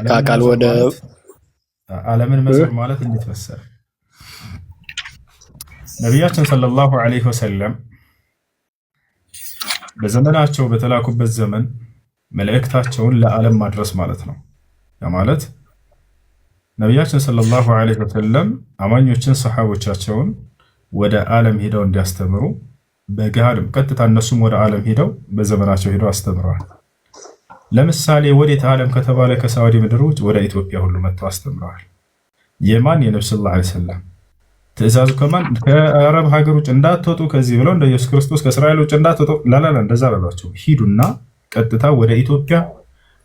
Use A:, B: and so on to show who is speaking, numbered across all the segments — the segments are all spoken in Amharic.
A: ከአካል ወደ
B: ዓለምን መዞር ማለት እንዴት መሰለ? ነቢያችን ሰለላሁ ዐለይሂ ወሰለም በዘመናቸው በተላኩበት ዘመን መልእክታቸውን ለዓለም ማድረስ ማለት ነው። ያ ማለት ነቢያችን ሰለላሁ ዐለይሂ ወሰለም አማኞችን ሰሓቦቻቸውን ወደ ዓለም ሄደው እንዲያስተምሩ በገሃድም ቀጥታ እነሱም ወደ ዓለም ሄደው በዘመናቸው ሄደው አስተምረዋል። ለምሳሌ ወዴት ዓለም ከተባለ ከሳዑዲ ምድር ውጭ ወደ ኢትዮጵያ ሁሉ መጥተው አስተምረዋል። የማን የነብዩ ሰለላሁ ዐለይሂ ወሰለም ትእዛዙ ከማን? ከአረብ ሀገር ውጭ እንዳትወጡ ከዚህ ብለው እንደ ኢየሱስ ክርስቶስ ከእስራኤል ውጭ እንዳትወጡ ላላላ እንደዛ በሏቸው። ሂዱና ቀጥታ ወደ ኢትዮጵያ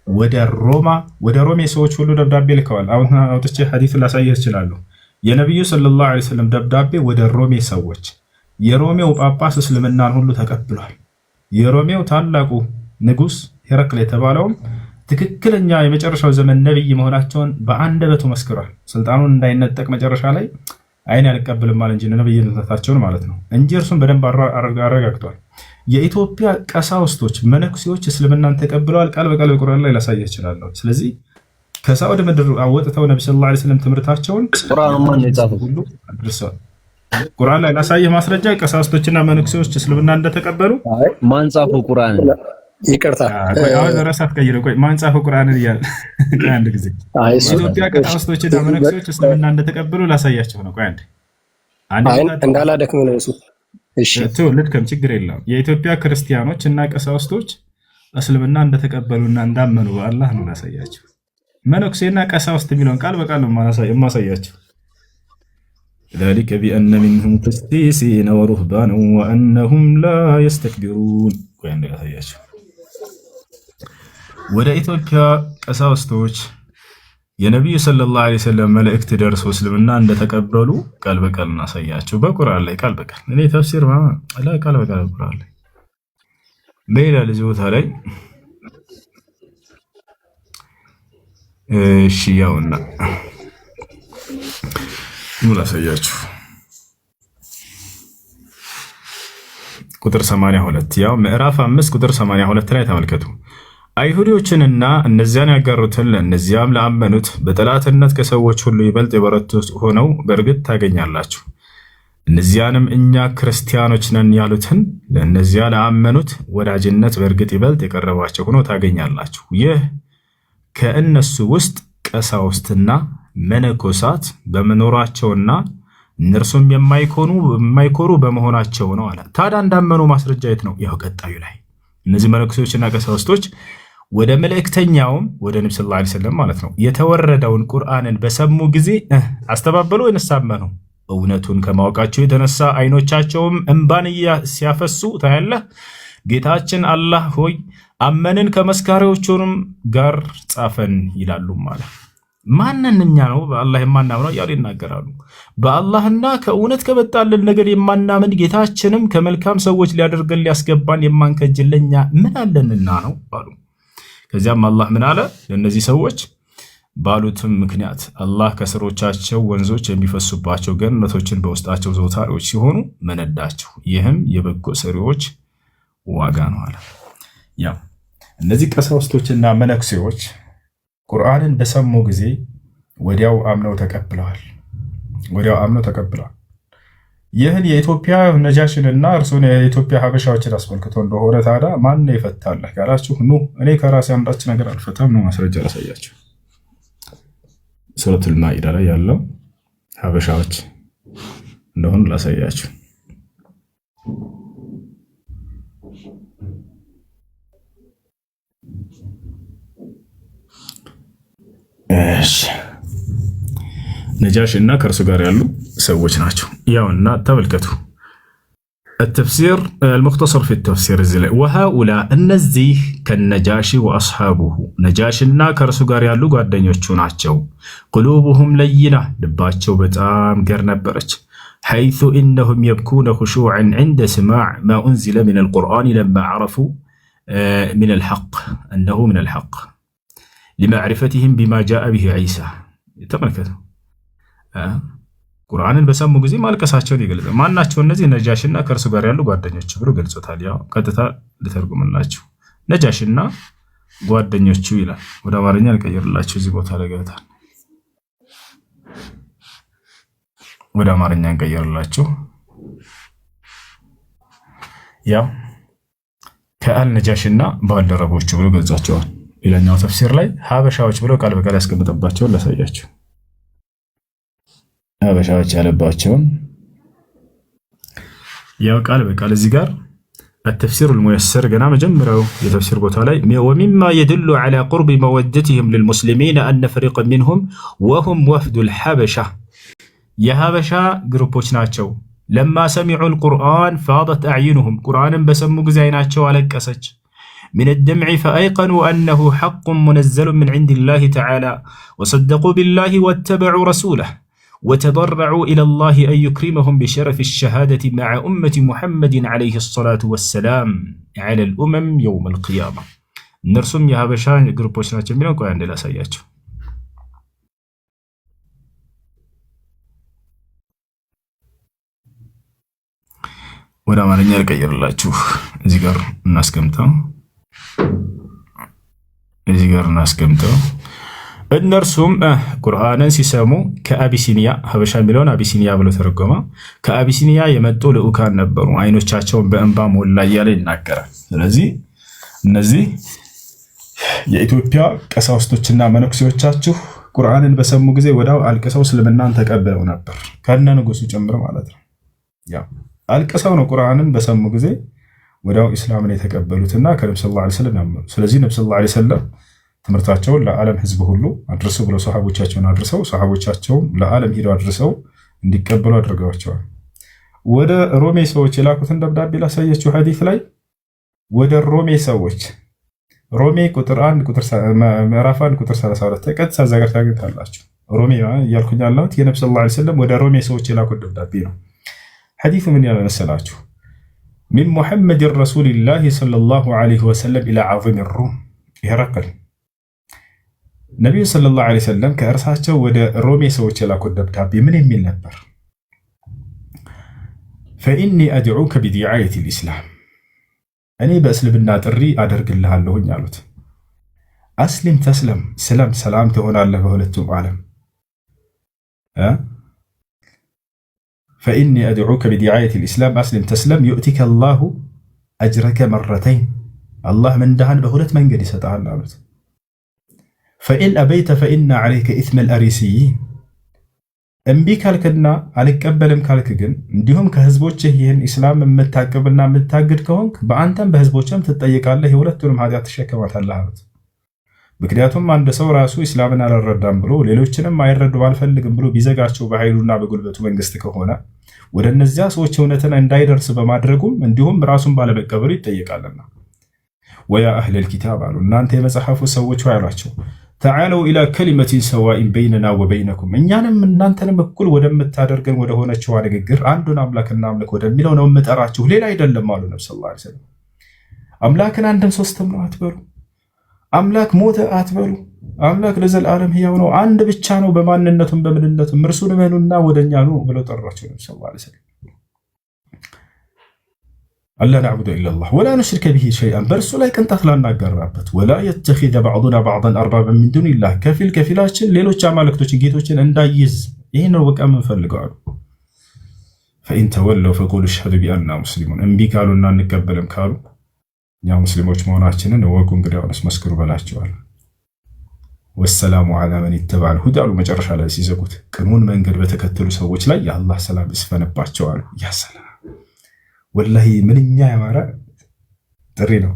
B: ወደ ሮማ ወደ ሮሜ ሰዎች ሁሉ ደብዳቤ ልከዋል። አሁን አውጥቼ ሐዲሱን ላሳየህ እችላለሁ። የነብዩ ሰለላሁ ዐለይሂ ወሰለም ደብዳቤ ወደ ሮሜ ሰዎች፣ የሮሜው ጳጳስ እስልምናን ሁሉ ተቀብሏል። የሮሜው ታላቁ ንጉስ ሄረክል የተባለውም ትክክለኛ የመጨረሻው ዘመን ነብይ መሆናቸውን በአንደበቱ መስክሯል። ስልጣኑን እንዳይነጠቅ መጨረሻ ላይ አይን ያልቀበልም ማለት እንጂ ነብይነታቸውን ማለት ነው እንጂ እርሱን በደንብ አረጋግጧል። የኢትዮጵያ ቀሳውስቶች መነኩሴዎች እስልምናን ተቀብለዋል። ቃል በቃል በቁርአን ላይ ላሳየህ እችላለሁ። ስለዚህ ከሳዑዲ ምድር አወጥተው ነብዩ ሰለላሁ ዐለይሂ ወሰለም ትምህርታቸውን ሁሉ አድርሰዋል። ቁርአን ላይ ላሳየህ ማስረጃ ቀሳውስቶችና መነኩሴዎች እስልምና እንደተቀበሉ
C: ማን ጻፈው? ቁርአን
A: ይቅርታ
B: አሁን ራሳት ቀይረ ቆይ ማን ጻፈው ቁርአንን እያለ አንድ ጊዜ ኢትዮጵያ ቀሳውስቶችና መነኩሴዎች እስልምና እንደተቀበሉ ላሳያቸው ነው። ቆይ አንድ
A: እንዳላደክም ነው እሱ። እሺ
B: ልድከም ችግር የለም። የኢትዮጵያ ክርስቲያኖች እና ቀሳውስቶች እስልምና እንደተቀበሉና እንዳመኑ በአላህ ነው ላሳያቸው። መነኩሴና ቀሳውስት የሚለውን ቃል በቃል ነው የማሳያቸው። ذلك بأن منهم قسيسين ورهبانا وأنهم لا يستكبرون ቆይ አንድ ላሳያቸው። ወደ ኢትዮጵያ ቀሳውስቶች የነብዩ ሰለላሁ ዐለይሂ ወሰለም መልእክት ደርሶ እስልምና እንደተቀበሉ ቃል በቃል እናሳያቸው። በቁርአን ላይ ቃል በቃል እኔ ተፍሲር ላይ ቃል በቃል ቁርአን ላይ በሌላ ልጅ ቦታ ላይ እሺ ያውና ላሳያችሁ ቁጥር 82 ያው ምዕራፍ 5 ቁጥር 82 ላይ ተመልከቱ። አይሁዶችንና እነዚያን ያጋሩትን ለእነዚያም ለአመኑት በጠላትነት ከሰዎች ሁሉ ይበልጥ የበረቱ ሆነው በእርግጥ ታገኛላችሁ። እነዚያንም እኛ ክርስቲያኖች ነን ያሉትን ለእነዚያ ለአመኑት ወዳጅነት በእርግጥ ይበልጥ የቀረባቸው ሆኖ ታገኛላችሁ። ይህ ከእነሱ ውስጥ ቀሳውስትና መነኮሳት በመኖራቸውና እነርሱም የማይኮሩ በመሆናቸው ነው አለ። ታዲያ እንዳመኑ ማስረጃ የት ነው? ያው ቀጣዩ ላይ እነዚህ መነኮሳቶችና ቀሳውስቶች ወደ መልእክተኛውም ወደ ነብዩ ሰለላሁ ዐለይሂ ወሰለም ማለት ነው የተወረደውን ቁርአንን በሰሙ ጊዜ አስተባበሉ ወይስ አመኑ? እውነቱን ከማወቃቸው የተነሳ አይኖቻቸውም እንባን ሲያፈሱ ታያለህ። ጌታችን አላህ ሆይ አመንን ከመስካሪዎቹንም ጋር ጻፈን ይላሉ ማለት ማንን እኛ ነው በአላህ የማናምነው እያሉ ይናገራሉ። በአላህና ከእውነት ከመጣልን ነገር የማናምን ጌታችንም ከመልካም ሰዎች ሊያደርገን ሊያስገባን የማንከጅለኛ ምን አለንና ነው አሉ። ከዚያም አላህ ምን አለ ለእነዚህ ሰዎች ባሉትም ምክንያት አላህ ከስሮቻቸው ወንዞች የሚፈሱባቸው ገነቶችን በውስጣቸው ዘውታሪዎች ሲሆኑ መነዳቸው፣ ይህም የበጎ ሰሪዎች ዋጋ ነው አለ። ያው እነዚህ ቀሳውስቶችና መነኩሴዎች ቁርአንን በሰሙ ጊዜ ወዲያው አምነው ተቀብለዋል። ይህን የኢትዮጵያ ነጃሽንና እርሱን የኢትዮጵያ ሀበሻዎችን አስመልክቶ እንደሆነ ታዲያ ማን ይፈታል ካላችሁ፣ ኑ እኔ ከራሴ አንዳች ነገር አልፈታም ነው ማስረጃ ላሳያችሁ። ሱረቱል ማኢዳ ላይ ያለው ሀበሻዎች እንደሆኑ ላሳያችሁ። ነጃሽ እና ከእርሱ ጋር ያሉ ሰዎች ናቸው። ያውና ተመልከቱ التفسير المختصر في التفسير الزلي وهؤلاء እነዚህ ከነጃሺ ወአስሐቡሁ ነጃሽና ከእርሱ ጋር ያሉ ጓደኞቹ ናቸው። قلوبهم لينة ልባቸው በጣም ገር ነበረች። حيث إنهم يبكون خشوعا عند سماع ما أنزل من القرآن لما عرفوا من الحق أنه من الحق لمعرفتهم بما جاء به عيسى ተመልከቱ ቁርአንን በሰሙ ጊዜ ማልቀሳቸውን ይገልጻል። ማናቸው? እነዚህ ነጃሽና ከእርሱ ጋር ያሉ ጓደኞች ብሎ ገልጾታል። ያው ቀጥታ ልተርጉምላችሁ። ነጃሽና ጓደኞቹ ይላል። ወደ አማርኛ ልቀይርላችሁ እዚህ ቦታ ላይ ገብታ ወደ አማርኛ እንቀይርላችሁ። ያው ከአልነጃሽና ባልደረቦቹ ብሎ ገልጿቸዋል። ሌላኛው ተፍሲር ላይ ሀበሻዎች ብሎ ቃል በቃል ያስቀምጠባቸውን ላሳያችሁ። ሀበሻዎች ያለባቸውን ያው ቃል በቃል እዚህ ጋር التفسير الميسر قنا مجمروا يتفسير بوتالاي ومما يدل على قرب مودتهم للمسلمين أن فريقا منهم وهم وفد الحبشة يا هبشة جروبوش ناتشو لما سمعوا القرآن فاضت أعينهم قرآن بسمو زيناتشو على كسج من الدمع فأيقنوا أنه حق منزل من عند الله تعالى وصدقوا بالله واتبعوا رسوله وتضرعوا إلى الله أن يكرمهم بشرف الشهادة مع أمة محمد عليه الصلاة والسلام على الأمم يوم القيامة. نرسم يا هبشان جروبوشنا جميلون كو عندنا سياتشو. ولا ما نيال كير الله تشوف زيغر الناس كمتا زيغر الناس كمتا እነርሱም ቁርአንን ሲሰሙ ከአቢሲኒያ ሀበሻ የሚለውን አቢሲኒያ ብሎ ተረጎመ። ከአቢሲኒያ የመጡ ልዑካን ነበሩ። አይኖቻቸውን በእንባ ሞላ እያለ ይናገራል። ስለዚህ እነዚህ የኢትዮጵያ ቀሳውስቶችና መነኩሴዎቻችሁ ቁርአንን በሰሙ ጊዜ ወዳው አልቅሰው እስልምናን ተቀብለው ነበር፣ ከነ ንጉሱ ጭምር ማለት ነው። ያው አልቅሰው ነው ቁርአንን በሰሙ ጊዜ ወዳው ኢስላምን የተቀበሉትና ከነብዩ ሰለላሁ ዐለይሂ ወሰለም ያመኑ። ስለዚህ ነብዩ ሰለላሁ ዐለይሂ ወሰለም ትምህርታቸውን ለዓለም ህዝብ ሁሉ አድርሱ ብለው ሰሃቦቻቸውን አድርሰው ሰሃቦቻቸውን ለዓለም ሄደው አድርሰው እንዲቀበሉ አድርገዋቸዋል። ወደ ሮሜ ሰዎች የላኩትን ደብዳቤ ላሳያችሁ። ሐዲስ ላይ ወደ ሮሜ ሰዎች ሮሜ ቁጥር 1 ቁጥር ምዕራፍ 1 ቁጥር 32 ተቀጥታ ዘገር ታገኛላችሁ። ሮሜ ያልኩኝ ያለሁት የነብዩ ሰለላሁ ዐለይሂ ወሰለም ወደ ሮሜ ሰዎች የላኩት ደብዳቤ ነው። ሐዲሱ ምን ያለ መሰላችሁ? ሚን ሙሐመድ ረሱልላህ ሰለላሁ ዐለይሂ ወሰለም ኢላ ዐዚም ሩም ይረቀል ነቢዩ ሰለላሁ ዐለይሂ ወሰለም ከእርሳቸው ወደ ሮሜ ሰዎች የላኩት ደብዳቤ ምን የሚል ነበር? ፈኢኒ አድዑከ ቢዲዓየት ልእስላም እኔ በእስልምና ጥሪ አደርግልሃለሁኝ አሉት። አስሊም ተስለም ስለም ሰላም ትሆናለህ በሁለቱም ዓለም። ፈኢኒ አድዑከ ቢዲዓየት ልእስላም አስሊም ተስለም ዩእቲከ አላሁ አጅረከ መረተይን አላህ ምንዳህን በሁለት መንገድ ይሰጣል አሉት። ፈኢን አበይተ ፈኢና ዐለይከ ኢስመል አሪሲይን እምቢ ካልክና አልቀበልም ካልክ ግን እንዲሁም ከህዝቦችህ ይህን ኢስላም የምታቅብና የምታግድ ከሆንክ በአንተም በህዝቦችም ትጠይቃለህ፣ የሁለቱንም ኃጢአት ትሸከማታለህ አሉት። ምክንያቱም አንድ ሰው ራሱ ኢስላምን አልረዳም ብሎ ሌሎችንም አይረዱ አልፈልግም ብሎ ቢዘጋቸው በኃይሉና በጉልበቱ መንግስት ከሆነ ወደ እነዚያ ሰዎች እውነትን እንዳይደርስ በማድረጉም እንዲሁም ራሱን ባለመቀበሉ ይጠየቃልና። ወያ አህለል ኪታብ አሉ እናንተ የመጽሐፉ ሰዎች ሆይ አሏቸው ተዓለው ኢላ ከሊመቲን ሰዋኢን በይነና ወበይነኩም እኛንም እናንተንም እኩል ወደምታደርገን ወደ ሆነችዋ ንግግር አንዱን አምላክ እናምልክ ወደሚለው ነው የምጠራችሁ፣ ሌላ አይደለም አሉ ነብዩ ሰለላሁ ዐለይሂ ወሰለም። አምላክን አንድም ሶስትም ነው አትበሉ፣ አምላክ ሞተ አትበሉ፣ አምላክ ለዘላለም ሕያው ነው፣ አንድ ብቻ ነው በማንነቱም በምንነቱም እርሱን እመኑና ወደኛ ነው ብለው ጠሯቸው ነብዩ ሰለላሁ ዐለይሂ ወሰለም። አላ ነዕቡዱ ኢለላህ ወላ ኑሽሪከ ቢሂ ሸይአን በእርሱ ላይ ቅንጣት ላናጋራበት፣ ወላ የተኺዘ ባዕዱና ባዕደን አርባበን ሚን ዱኒላህ ከፊል ከፊላችን ሌሎች አማልክቶችን ጌቶችን እንዳይዝ ይህን ነው በቃ የምንፈልገው አሉ። ፈኢን ተወለው ፈቁሉ አሽሀዱ ቢአንና ሙስሊሙን እምቢ ካሉና እንቀበልም ካሉ እኛ ሙስሊሞች መሆናችንን እወቁ እንግዲያውንስ መስክሩ በላቸዋል። ወሰላሙ ዐላ መን ኢተበዐል ሁዳ አሉ መጨረሻ ላይ ሲዘጉት ቅኑን መንገድ በተከተሉ ሰዎች ላይ የአላህ ሰላም ይስፈንባቸው አሉ። ያ ሰላም ወላሂ ምንኛ ያማረ ጥሪ ነው።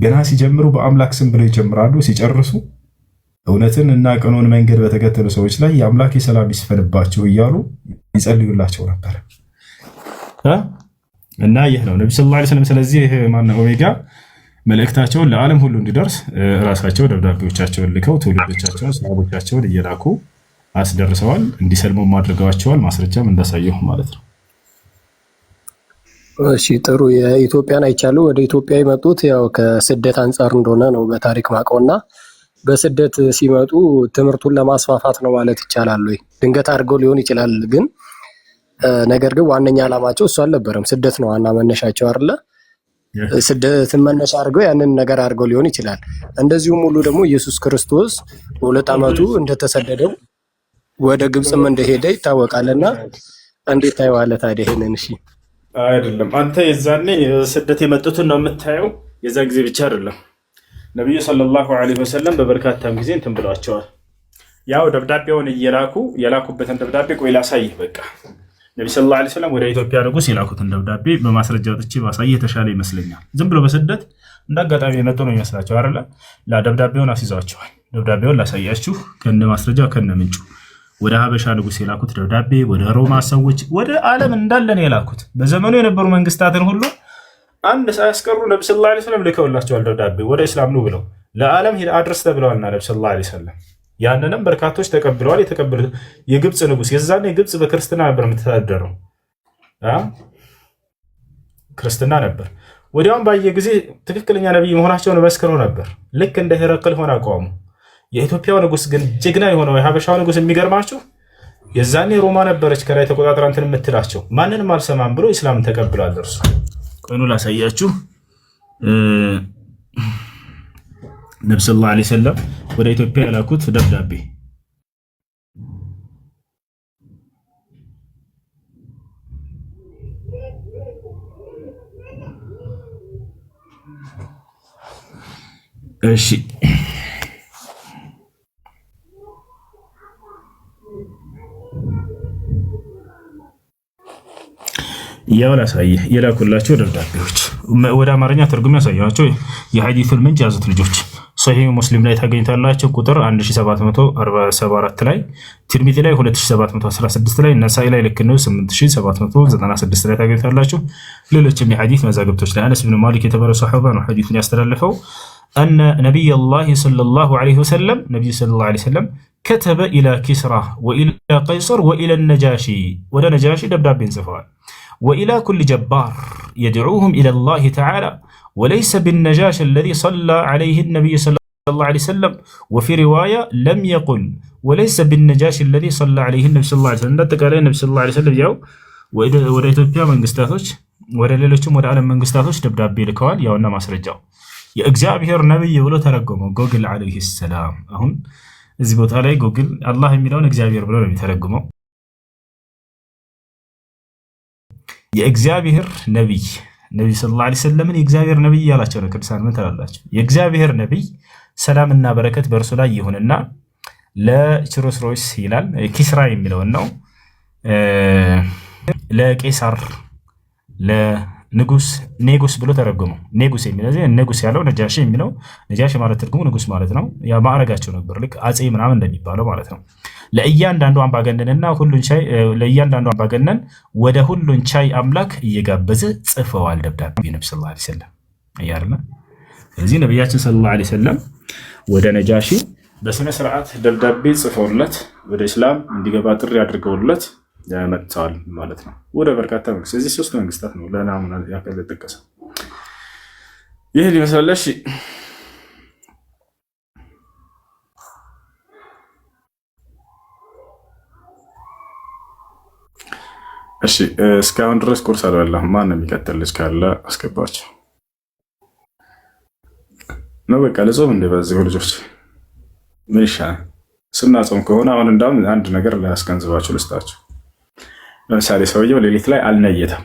B: ገና ሲጀምሩ በአምላክ ስም ብለው ይጀምራሉ፣ ሲጨርሱ እውነትን እና ቅኑን መንገድ በተከተሉ ሰዎች ላይ የአምላክ ሰላም ይስፈንባቸው እያሉ ይጸልዩላቸው ነበር። እና ይህ ነው ነብዩ ሰለላሁ ዐለይሂ ወሰለም። ስለዚህ ማነው ኦሜጋ መልእክታቸውን ለዓለም ሁሉ እንዲደርስ ራሳቸው ደብዳቤዎቻቸውን ልከው ትውልዶቻቸውን ሰሃቦቻቸውን እየላኩ አስደርሰዋል። እንዲሰልሙ አድርገዋቸዋል። ማስረጃም እንዳሳየሁ ማለት ነው።
A: እሺ ጥሩ። የኢትዮጵያን አይቻለሁ። ወደ ኢትዮጵያ የመጡት ያው ከስደት አንጻር እንደሆነ ነው በታሪክ ማውቀውና በስደት ሲመጡ ትምህርቱን ለማስፋፋት ነው ማለት ይቻላል ወይ? ድንገት አድርገው ሊሆን ይችላል፣ ግን ነገር ግን ዋነኛ ዓላማቸው እሱ አልነበረም። ስደት ነው ዋና መነሻቸው አይደለ? ስደትን መነሻ አድርገው ያንን ነገር አድርገው ሊሆን ይችላል። እንደዚሁም ሁሉ ደግሞ ኢየሱስ ክርስቶስ በ2 ዓመቱ እንደተሰደደው ወደ ግብፅም እንደሄደ ይታወቃልና እንዴት ታየዋለህ ታዲያ ይሄንን? እሺ
B: አይደለም አንተ የዛኔ ስደት የመጡትን ነው የምታየው። የዛ ጊዜ ብቻ አይደለም ነብዩ ሰለላሁ ዐለይሂ ወሰለም በበርካታም ጊዜ እንትን ብሏቸዋል። ያው ደብዳቤውን የላኩበትን ደብዳቤ ቆይ ላሳይህ። በቃ ነብዩ ሰለላሁ ዐለይሂ ወሰለም ወደ ኢትዮጵያ ንጉስ የላኩትን ደብዳቤ በማስረጃ ወጥቼ ባሳይህ የተሻለ ይመስለኛል። ዝም ብሎ በስደት እንዳጋጣሚ የመጡ ነው ይመስላቸው አይደለ? ደብዳቤውን አስይዘዋቸዋል። ደብዳቤውን ላሳያችሁ ከነ ማስረጃው ከነ ምንጩ። ወደ ሀበሻ ንጉስ የላኩት ደብዳቤ ወደ ሮማ ሰዎች ወደ ዓለም እንዳለን የላኩት በዘመኑ የነበሩ መንግስታትን ሁሉ አንድ ሳያስቀሩ ነብዩ ሰለላሁ ዐለይሂ ወሰለም ልከውላቸዋል። ደብዳቤ ወደ እስላም ነው ብለው ለዓለም ሂድ አድርስ ተብለዋልና ነብዩ ሰለላሁ ዐለይሂ ወሰለም ያንንም በርካቶች ተቀብለዋል። የተቀበሉት የግብፅ ንጉስ የዛኔ ግብፅ በክርስትና ነበር የምትተዳደረው፣ ክርስትና ነበር። ወዲያውም ባየ ጊዜ ትክክለኛ ነብይ መሆናቸውን መስክረው ነበር። ልክ እንደ ሄረክል ሆነ አቋሙ። የኢትዮጵያው ንጉስ ግን ጀግና የሆነው የሀበሻው ንጉስ የሚገርማችሁ የዛኔ ሮማ ነበረች ከላይ ተቆጣጥራ እንትን የምትላቸው ማንንም አልሰማም ብሎ ኢስላምን ተቀብሏል። እርሱ ቆይኑ ላሳያችሁ። ነብዩ ሰለላሁ ዐለይሂ ወሰለም ወደ ኢትዮጵያ የላኩት ደብዳቤ እሺ ያው ላሳይህ የላኩላቸው ደብዳቤዎች ወደ አማርኛ ትርጉም ያሳያቸው የሐዲሱል ምንጭ ያዙት ልጆች ሶሒህ ሙስሊም ላይ ታገኝታላችሁ። ቁጥር 1744 ላይ፣ ትርሚዚ ላይ 2716 ላይ፣ ነሳኢ ላይ ልክ ነው 8796 ላይ ታገኝታላችሁ። ሌሎችም የሐዲስ መዛግብቶች ላይ አነስ ብን ማሊክ የተባለ ሷሐባ ነው ሐዲሱን ያስተላለፈው። أن نبي الله صلى الله عليه وسلم نبي صلى الله عليه وسلم كتب إلى كسرى وإلى قيصر وإلى النجاشي ولا نجاشي دبداب بن صفوان وإلى كل جبار يدعوهم إلى الله تعالى وليس بالنجاشي الذي صلى عليه النبي صلى الله عليه وسلم وفي رواية لم يقل وليس بالنجاشي الذي صلى عليه النبي صلى الله عليه وسلم تقال النبي صلى الله عليه وسلم ياو وإذا إثيوبيا من قستاتوش ولا ሌሎችም ወደ ዓለም መንግስታቶች ደብዳቤ ልከዋል። ያውና ማስረጃው የእግዚአብሔር ነብይ ብሎ ተረጎመው ጎግል አለይሂ ሰላም። አሁን እዚህ ቦታ ላይ ጎግል አላህ የሚለውን እግዚአብሔር ብሎ ነው የሚተረጉመው። የእግዚአብሔር ነብይ ነብይ ሰለላሁ ዐለይሂ ወሰለም የእግዚአብሔር ነብይ ያላቸው ነው። ቅዱሳን ምን ተላላችሁ? የእግዚአብሔር ነብይ ሰላምና በረከት በእርሱ ላይ ይሁንና ለችሮስሮስ ይላል ኪስራ የሚለውን ነው ለቄሳር ለንጉስ ኔጉስ ብሎ ተረጎመው። ኔጉስ የሚለው ንጉስ ያለው ነጃሺ የሚለው ነጃሺ ማለት ትርጉሙ ንጉስ ማለት ነው። ያ ማዕረጋቸው ነበር ልክ አጼ ምናምን እንደሚባለው ማለት ነው። ለእያንዳንዱ አምባገነንና ሁሉን ቻይ ለእያንዳንዱ አምባገነን ወደ ሁሉን ቻይ አምላክ እየጋበዘ ጽፈዋል ደብዳቤ ነብዩ ሰለላሁ ዐለይሂ ወሰለም አያርና። ስለዚህ ነብያችን ሰለላሁ ዐለይሂ ወሰለም ወደ ነጃሺ በስነ ስርዓት ደብዳቤ ጽፈውለት ወደ እስላም እንዲገባ ጥሪ አድርገውለት መጥተዋል ማለት ነው። ወደ በርካታ መንግስት እዚህ 3 መንግስታት ነው ለናሙና ያከለ ተጠቀሰ። ይሄ ሊመስለሽ እሺ እስካሁን ድረስ ቁርስ አልበላም። ማን ነው የሚቀጥል ልጅ ካለ አስገባቸው ነው። በቃ ለጾም እንደበዚህ ልጆች ምን ይሻላል? ስናጾም ከሆነ አሁን እንዳውም አንድ ነገር ላስገንዝባችሁ ልስጣችሁ። ለምሳሌ ሰውየው ሌሊት ላይ አልነየተም።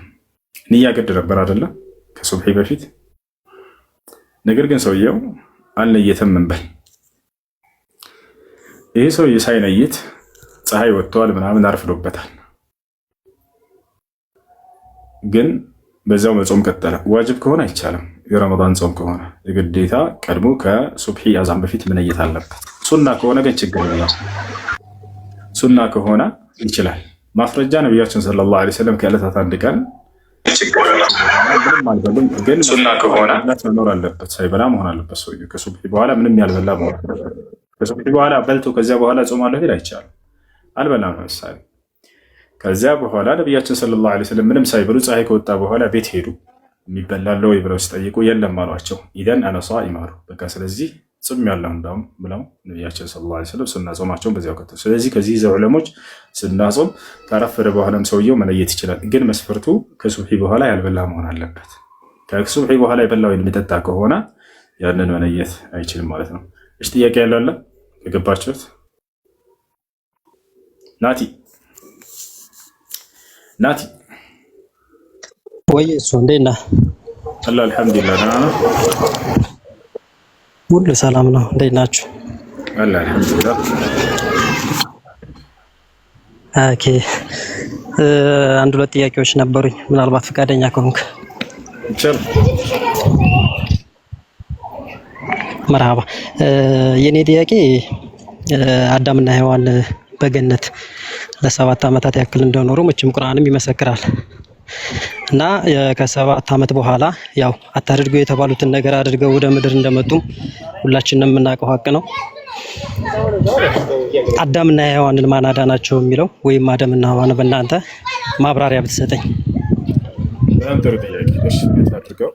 B: ንያ ግድ ነበር አይደለም ከሱብሒ በፊት። ነገር ግን ሰውየው አልነየተም እንበል። ይሄ ሰውዬ ሳይነይት ፀሐይ ወጥቷል ምናምን አርፍዶበታል። ግን በዛው መጾም ቀጠለ። ዋጅብ ከሆነ አይቻልም። የረመዳን ጾም ከሆነ የግዴታ ቀድሞ ከሱብሒ አዛን በፊት መነየት አለበት። ሱና ከሆነ ግን ችግር የለም። ሱና ከሆነ ይችላል። ማስረጃ ነብያችን ሰለላሁ ዐለይሂ ወሰለም ከዕለታት አንድ ቀን ግን ሱና ከሆነ መኖር አለበት፣ ሳይበላ መሆን አለበት። ሰውዬው ከሱብሒ በኋላ ምንም ያልበላ መሆን አለበት። ከሱብሒ በኋላ በልቶ ከዚያ በኋላ ጾማለሁ ቢል አይቻልም። አልበላም ነው ምሳሌ። ከዚያ በኋላ ነብያችን ሰለላሁ ዐለይሂ ወሰለም ምንም ሳይበሉ ፀሐይ ከወጣ በኋላ ቤት ሄዱ። የሚበላል ወይ ብለው ሲጠይቁ የለም አሏቸው። ኢዘን አነ ሷኢም አሉ። በቃ ስለዚህ ጽም ያለው እንዳውም ብለው ነብያችን ሰለላሁ ዐለይሂ ወሰለም ስናጾማቸውን በዚያው ከተው። ስለዚህ ከዚህ ይዘው ዑለሞች ስናጾም ካረፈደ በኋላም ሰውየው መለየት ይችላል። ግን መስፈርቱ ከሱብሒ በኋላ ያልበላ መሆን አለበት። ከሱብሒ በኋላ የበላው የሚጠጣ ከሆነ ያንን መለየት አይችልም ማለት ነው። እሺ ጥያቄ ያለው አለ የገባችሁት? ናቲ
D: ወይ እሱ እንዴት ነህ?
B: አላህ አልሐምዱሊላህ ደህና ነው።
D: ሁሉ ሰላም ነው። እንዴት ናችሁ?
B: አላህ አልሐምዱሊላህ።
D: ኦኬ አንድ ሁለት ጥያቄዎች ነበሩኝ፣ ምናልባት ፈቃደኛ ከሆንክ።
B: ይቻላል።
D: መርሃባ። የኔ ጥያቄ አዳምና ሔዋን በገነት ለ7 ዓመታት ያክል እንደኖሩ መቼም ቁርአንም ይመሰክራል እና ከ7 ዓመት በኋላ ያው አታድርገው የተባሉትን ነገር አድርገው ወደ ምድር እንደመጡ ሁላችንም የምናውቀው ሀቅ ነው። አዳምና ሔዋንን ማን አዳናቸው የሚለው ወይም አዳምና ሔዋን በእናንተ ማብራሪያ ብትሰጠኝ።
B: በጣም ጥሩ ጥያቄ። እሺ አድርገው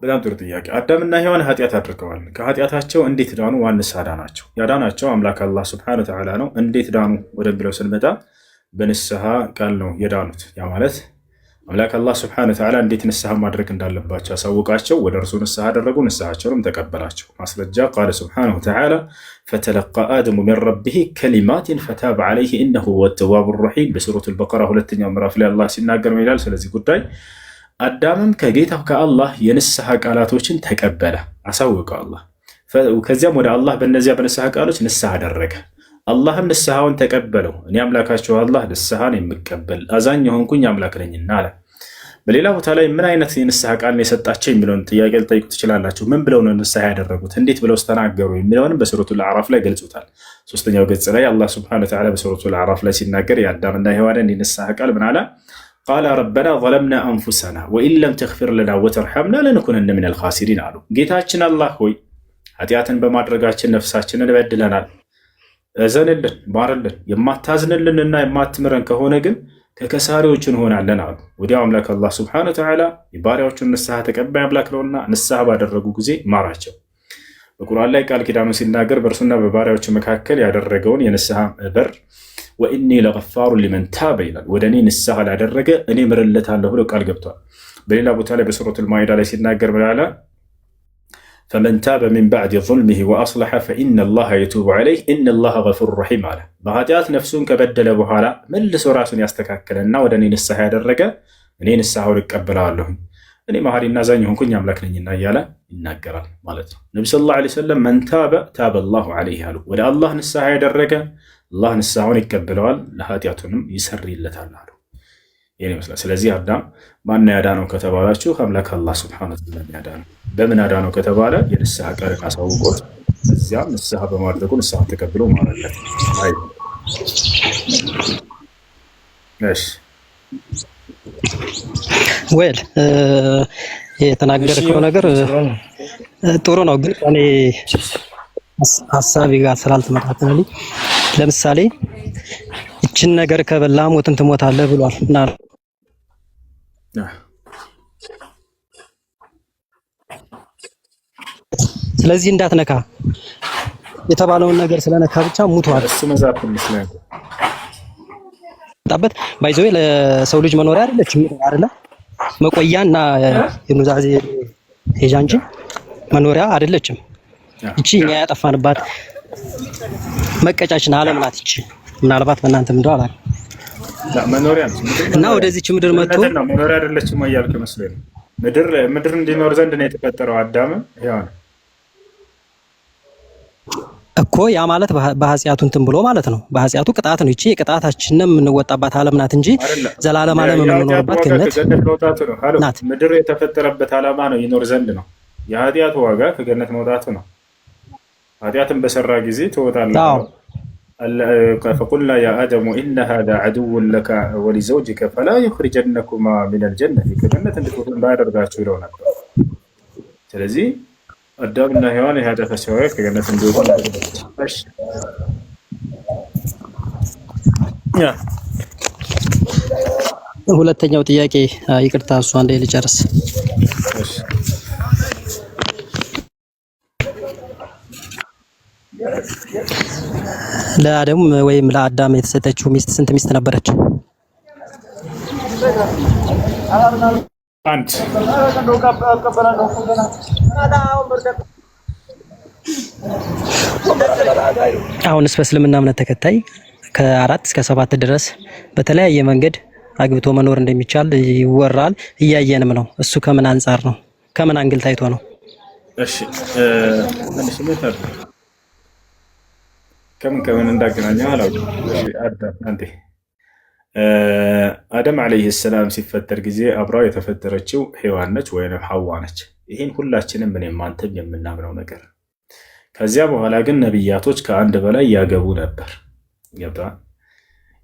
B: በጣም ጥሩ ጥያቄ። አዳምና ሔዋን ኃጢአት አድርገዋል። ከኃጢአታቸው እንዴት ዳኑ? ዋንስ አዳናቸው? ያዳናቸው አምላክ አላህ ሱብሓነሁ ወተዓላ ነው። እንዴት ዳኑ ወደሚለው ስንመጣ በንስሐ ቃል ነው የዳኑት። ያ ማለት አምላክ አላህ ሱብሓነሁ ወተዓላ እንዴት ንስሐ ማድረግ እንዳለባቸው ያሳውቃቸው፣ ወደ እርሱ ንስሐ አደረጉ፣ ንስሐቸውንም ተቀበላቸው። ማስረጃ ቃለ ሱብሓነሁ ወተዓላ ፈተለቃ አደሙ ሚን ረቢሂ ከሊማቲን ፈታበ ዐለይሂ ኢነሁ ሁወ ተዋቡ ረሒም። በሱረቱል በቀራ 2ኛው ምዕራፍ ላይ አላህ ሲናገር ነው ይላል። ስለዚህ ጉዳይ አዳምም ከጌታው ከአላህ የንስሐ ቃላቶችን ተቀበለ፣ አሳወቀው አላህ። ከዚያም ወደ አላህ በእነዚያ በንስሐ ቃሎች ንስሐ አደረገ። አላህም ንስሐውን ተቀበለው። እኔ አምላካቸው አላህ ንስሐን የምቀበል አዛኝ የሆንኩኝ አምላክ ነኝና አለ። በሌላ ቦታ ላይ ምን አይነት የንስሐ ቃል ነው የሰጣቸው የሚለውን ጥያቄ ልጠይቁ ትችላላችሁ። ምን ብለው ነው ንስሐ ያደረጉት? እንዴት ብለው ስተናገሩ የሚለውንም በሱረቱል አዕራፍ ላይ ገልጹታል። 3ኛው ገጽ ላይ አላህ ሱብሓነሁ ወተዓላ በሱረቱል አዕራፍ ላይ ሲናገር የአዳምና ሔዋንን የንስሐ ቃል ምን አለ? ቃለ ረበና ዘለምና አንፉሰና ወኢን ለም ተግፊር ለና ወተርሐምና ለነኩነነ ሚነል ኻሲሪን አሉ። ጌታችን አላህ ሆይ ኃጢአትን በማድረጋችን ነፍሳችንን በድለናል፣ እዘንልን፣ ማርልን። የማታዝንልንና የማትምረን ከሆነ ግን ከከሳሪዎች እንሆናለን አሉ። ወዲያው አምላክ አላህ ሱብሓነሁ ወተዓላ የባሪያዎቹን ንስሐ ተቀባይ አምላክ ነውና ንስሐ ባደረጉ ጊዜ ማራቸው። በቁርአን ላይ ቃል ኪዳኑ ሲናገር በእርሱና በባሪያዎቹ መካከል ያደረገውን የንስሐ በር ወኢኒ ለገፋሩ ሊመን ታበ ይላል። ወደ እኔ ንስሐ ላደረገ እኔ ምርለታለሁ ብሎ ቃል ገብቷል። በሌላ ቦታ ላይ በሱረቱል ማኢዳ ላይ ሲናገር ምን አለ? ፈመን ታበ ሚን ባዕድ ዙልሚሂ ወአስለሐ ፈኢነላሃ የቱቡ ዐለይህ ኢነላሃ ገፉሩ ረሒም አለ። በኃጢአት ነፍሱን ከበደለ በኋላ መልሶ ራሱን ያስተካከለና ወደ እኔ ንስሐ ያደረገ እኔ ንስሐውን እቀበለዋለሁኝ፣ እኔ መሐሪና አዛኝ ሆንኩኝ አምላክ ነኝና እያለ ይናገራል ማለት ነው። ነቢ ሰለላሁ ዐለይሂ ወሰለም መን ታበ ታበ ላሁ ዐለይህ አሉ። ወደ አላህ ንስሐ ያደረገ አላህ ንስሐውን ይቀበለዋል፣ ለኃጢአቱንም ይሰርይለታል አሉ። ይህን ይመስላል። ስለዚህ አዳም ማን ያዳነው ከተባላችሁ አምላክ አላህ ሱብሓነሁ ወተዓላ ያዳነው። በምን አዳነው ከተባለ የንስሐ ቃልን አሳውቆት እዚያም ንስሐ በማድረጉ ንስሐ ተቀብሎ ማለት አይ እሺ
D: ወል የተናገርከው ነገር ጥሩ ነው፣ ግን እኔ ሀሳቤ ጋር ስላልተመጣጠነልኝ ለምሳሌ እችን ነገር ከበላ ሞትን ትሞታለህ ብሏል እና ስለዚህ እንዳትነካ የተባለውን ነገር ስለነካ ብቻ ሙቷል።
B: እሱ መዛፍ ይመስላል
D: ጣበት ባይዘው ለሰው ልጅ መኖሪያ አይደለችም አይደለ? መቆያና የኑዛዜ ሄጃ እንጂ መኖሪያ አይደለችም። እቺ እኛ ያጠፋንባት መቀጫችን ዓለም ናት። እቺ ምናልባት በእናንተም እንደው አላል
B: መኖሪያ ነው
D: እና ወደዚች ምድር መጥቶ
B: መኖሪያ አይደለችም እያልክ መስሎኝ ምድር እንዲኖር ዘንድ ነው የተፈጠረው አዳም ያው
D: እኮ ያ ማለት በኃጢአቱ እንትን ብሎ ማለት ነው። በኃጢአቱ ቅጣት ነው። እቺ የቅጣታችንን የምንወጣባት ዓለም ናት እንጂ ዘላለም ዓለም የምንኖርባት ገነት ናት።
B: ምድር የተፈጠረበት ዓላማ ነው ይኖር ዘንድ ነው። የኃጢአቱ ዋጋ ከገነት መውጣቱ ነው። ኃጢአትን በሰራ ጊዜ ትወጣለህ። فقلنا يا آدم إن هذا عدو لك ولزوجك فلا يخرجنكما من الجنة كجنة እንድትወጡ እንዳያደርጋችሁ ይለው ነበር። ስለዚህ አዳምና ሔዋን የኃጢአታቸው ዋጋ ከገነት እንዲወጡ እሺ
D: ሁለተኛው ጥያቄ ይቅርታ እሱ አንዴ ልጨርስ።
B: እሺ
D: ለአደም ወይም ለአዳም የተሰጠችው ሚስት ስንት ሚስት ነበረች?
B: አንድ
D: አሁንስ በእስልምና እምነት ተከታይ ከ4 እስከ 7 ድረስ በተለያየ መንገድ አግብቶ መኖር እንደሚቻል ይወራል፣ እያየንም ነው። እሱ ከምን አንጻር ነው? ከምን አንግል ታይቶ ነው?
B: እሺ ከምን እንዳገናኘው አላውቅም። አንዴ አደም ዓለይሂ ሰላም ሲፈጠር ጊዜ አብራው የተፈጠረችው ሔዋን ነች ወይም ሐዋ ነች። ይህን ሁላችንም እኔም አንተም የምናምነው ነገር። ከዚያ በኋላ ግን ነቢያቶች ከአንድ በላይ ያገቡ ነበር። ገብቶሃል?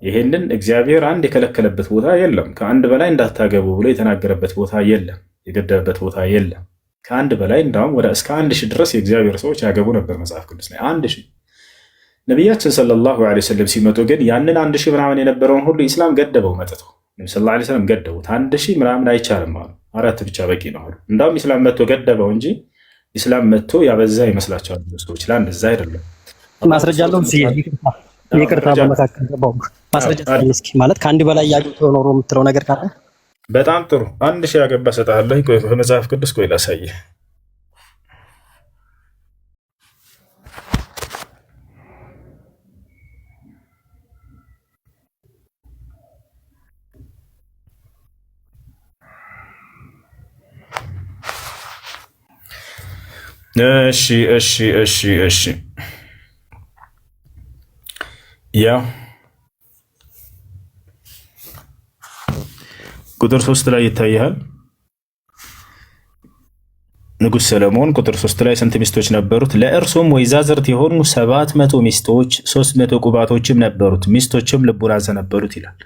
B: ይህንን እግዚአብሔር አንድ የከለከለበት ቦታ የለም። ከአንድ በላይ እንዳታገቡ ብሎ የተናገረበት ቦታ የለም፣ የገደበበት ቦታ የለም። ከአንድ በላይ እንዳውም እስከ 1000 ድረስ የእግዚአብሔር ሰዎች ያገቡ ነበር መጽሐፍ ቅዱስ ላይ 1000። ነቢያችን ሰለላሁ ዐለይሂ ወሰለም ሲመጡ ግን ያንን 1000 ምናምን የነበረውን ሁሉ ኢስላም ገደበው። መጥተው ነቢ ሰለላሁ ዐለይሂ ወሰለም ገደቡት። 1000 ምናምን አይቻልም አሉ። 4 ብቻ በቂ ነው አሉ። እንዳውም ኢስላም መጥቶ ገደበው እንጂ ኢስላም መጥቶ ያበዛ ይመስላቸዋል ሰዎች። እንደዛ አይደለም።
D: ማስረጃ አለው። ይቅርታ በመካከል ገባሁ። ማስረጃ እስኪ ማለት ከአንድ በላይ ያገቡ ኖሮ የምትለው ነገር ካለ
B: በጣም ጥሩ። 1000 ያገባ ሰጣለህ። ቆይ በመጽሐፍ ቅዱስ ቆይ ላሳየህ። እሺ ያው ቁጥር 3 ላይ ይታያል። ንጉሥ ሰለሞን ቁጥር 3 ላይ ስንት ሚስቶች ነበሩት? ለእርሱም ወይዛዝርት የሆኑ 700 ሚስቶች 300 ቁባቶችም ነበሩት፣ ሚስቶችም ልቡን አዘነበሉት ይላል።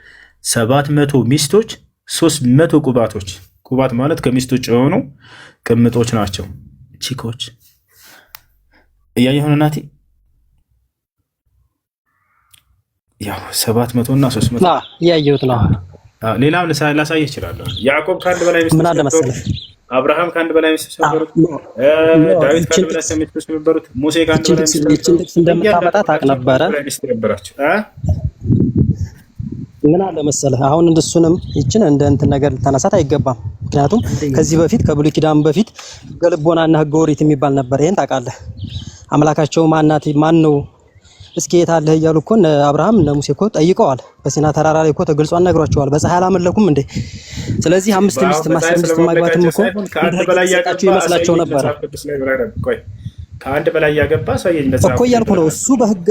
B: 700 ሚስቶች 300 ቁባቶች። ቁባት ማለት ከሚስት ውጭ የሆኑ ቅምጦች ናቸው፣ ቺኮች። እያየሆነ ናቲ ያው 700 እና 300
D: እያየሁት ነው።
B: ሌላም ላሳይ እችላለሁ። ያዕቆብ ከአንድ በላይ ሚስቶች
D: ምን አለ መሰለህ፣
B: አብርሃም ከአንድ በላይ ሚስቶች ነበሩት፣ ዳዊት ከአንድ በላይ ሚስቶች ነበሩት፣ ሙሴ ከአንድ በላይ ሚስቶች ነበሩት።
D: እንደምታመጣ ታውቅ ነበረ። ምን አለ መሰለህ፣ አሁን እንደሱንም ይችን እንደ እንትን ነገር ልታነሳት አይገባም። ምክንያቱም ከዚህ በፊት ከብሉይ ኪዳን በፊት ሕገ ልቦናና ሕገ ኦሪት የሚባል ነበር። ይሄን ታውቃለህ። አምላካቸው ማናት ማን ነው እስኪ የት አለህ እያሉ እኮ እነ አብርሃም እነ ሙሴ እኮ ጠይቀዋል። በሲና ተራራ ላይ እኮ ተገልጾ አነግሯቸዋል። በፀሐይ አላመለኩም እንዴ? ስለዚህ 5 ሚስት ማግባትም እኮ ከአንድ በላይ ያገባቸው ይመስላቸው ነበር።
B: ከአንድ በላይ ያገባ ሳይኝ
D: እኮ እያልኩ ነው። እሱ በሕገ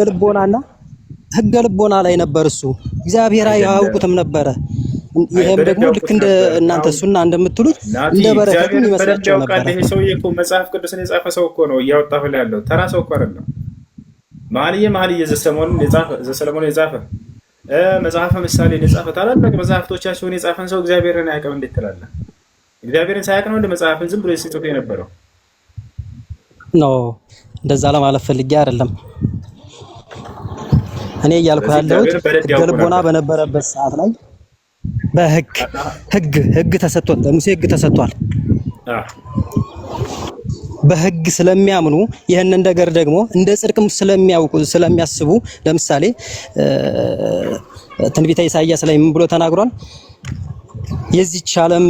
D: ልቦና ላይ ነበር። እሱ እግዚአብሔር አያውቁትም ነበረ። ይሄም ደግሞ ልክ እንደ እናንተ እሱና እንደምትሉት እንደ በረከትም ይመስላቸው ነበር።
B: ይሄ ሰውዬ እኮ መጽሐፍ ቅዱስን የጻፈ ሰው እኮ ነው፣ እያወጣሁ ላይ ያለው ተራ ሰው እኮ አይደለም። መኃልየ ዘሰሎሞን የጻፈ መጽሐፈ ምሳሌን የጻፈ ታላላቅ መጽሐፍቶቻቸውን የጻፈን ሰው እግዚአብሔርን አያውቅም እንዴት ትላለህ? እግዚአብሔርን ሳያውቅ ነው እንደ መጽሐፍን ዝም ብሎ ሲጽፍ የነበረው?
D: ኖ እንደዛ ለማለት ፈልጌ አይደለም። እኔ እያልኩ ያለሁት ሕገ ልቦና በነበረበት ሰዓት ላይ በሕግ ተሰጥቷል። ለሙሴ ሕግ ተሰጥቷል። በሕግ ስለሚያምኑ ይህንን ነገር ደግሞ እንደ ጽድቅም ስለሚያስቡ ለምሳሌ ትንቢተ ኢሳይያስ ላይ ምን ብሎ ተናግሯል? የዚች ዓለም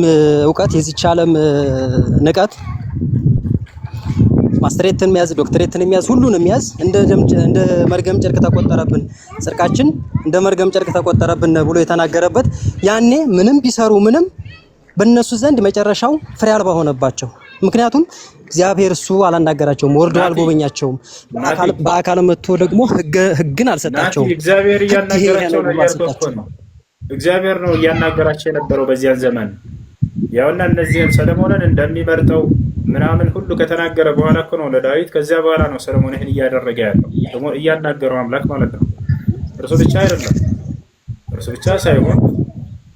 D: እውቀት የዚች ዓለም ንቀት ማስተሬትን የሚያዝ ዶክተሬትን የሚያዝ ሁሉን የሚያዝ እንደ መርገም ጨርቅ ተቆጠረብን፣ ጽድቃችን እንደ መርገም ጨርቅ ተቆጠረብን ብሎ የተናገረበት ያኔ ምንም ቢሰሩ ምንም በእነሱ ዘንድ መጨረሻው ፍሬ አልባ ሆነባቸው። ምክንያቱም እግዚአብሔር እሱ አላናገራቸውም፣ ወርዶ አልጎበኛቸውም፣ በአካል መጥቶ ደግሞ ሕግን አልሰጣቸውም።
B: እግዚአብሔር እያናገራቸው ነው። እግዚአብሔር ነው እያናገራቸው የነበረው በዚያን ዘመን። ያውና እነዚህም ሰለሞንን እንደሚመርጠው ምናምን ሁሉ ከተናገረ በኋላ እኮ ነው ለዳዊት። ከዚያ በኋላ ነው ሰለሞን ይህን እያደረገ ያለው ደግሞ እያናገረው አምላክ ማለት ነው። እርሱ ብቻ አይደለም፣ እርሱ ብቻ ሳይሆን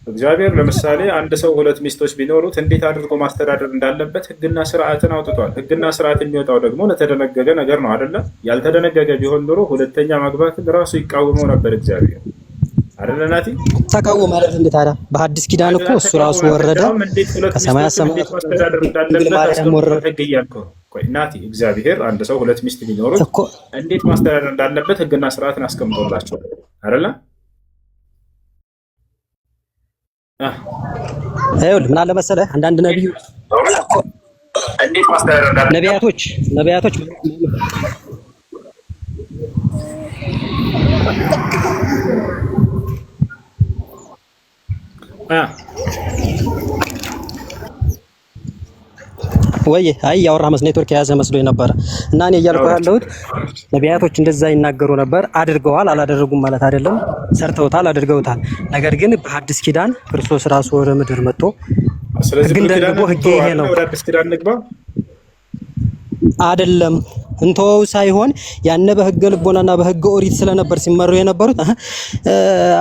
B: እግዚአብሔር ለምሳሌ አንድ ሰው 2 ሚስቶች ቢኖሩት እንዴት አድርጎ ማስተዳደር እንዳለበት ሕግና ስርዓትን አውጥቷል። ሕግና ስርዓት የሚወጣው ደግሞ ለተደነገገ ነገር ነው አይደለ? ያልተደነገገ ቢሆን ኖሮ 2ኛ ማግባትን ራሱ ይቃወመው ነበር እግዚአብሔር አይደለ? ናቲ
D: ተቃወመ ማለት እንዴ ታዲያ? በሐዲስ ኪዳን እኮ እሱ ራሱ ወረደ ከሰማይ ሰማያት
B: ማስተዳደር እንዳለበት ወረደ ሕግ እያልከው። ቆይ ናቲ፣ እግዚአብሔር አንድ ሰው 2 ሚስት ቢኖሩት እንዴት ማስተዳደር እንዳለበት ሕግና ስርዓትን አስቀምጦላቸው አይደለ?
D: ይኸውልህ ምን አለ መሰለህ አንዳንድ
B: እንዴት ማስተዳደር
D: ነቢያቶች ወይ አይ ያወራ ኔትወርክ የያዘ መስሎኝ ነበረ። እና እኔ እያልኩ ያለሁት ነቢያቶች እንደዛ ይናገሩ ነበር። አድርገዋል፣ አላደረጉም ማለት አይደለም። ሰርተውታል፣ አድርገውታል። ነገር ግን በአዲስ ኪዳን ክርስቶስ ራሱ ወደ ምድር መጥቶ ግን ደግሞ ህግ ይሄ ነው አይደለም እንተወው ሳይሆን ያነ በህገ ልቦናና በህገ ኦሪት ስለነበር ሲመሩ የነበሩት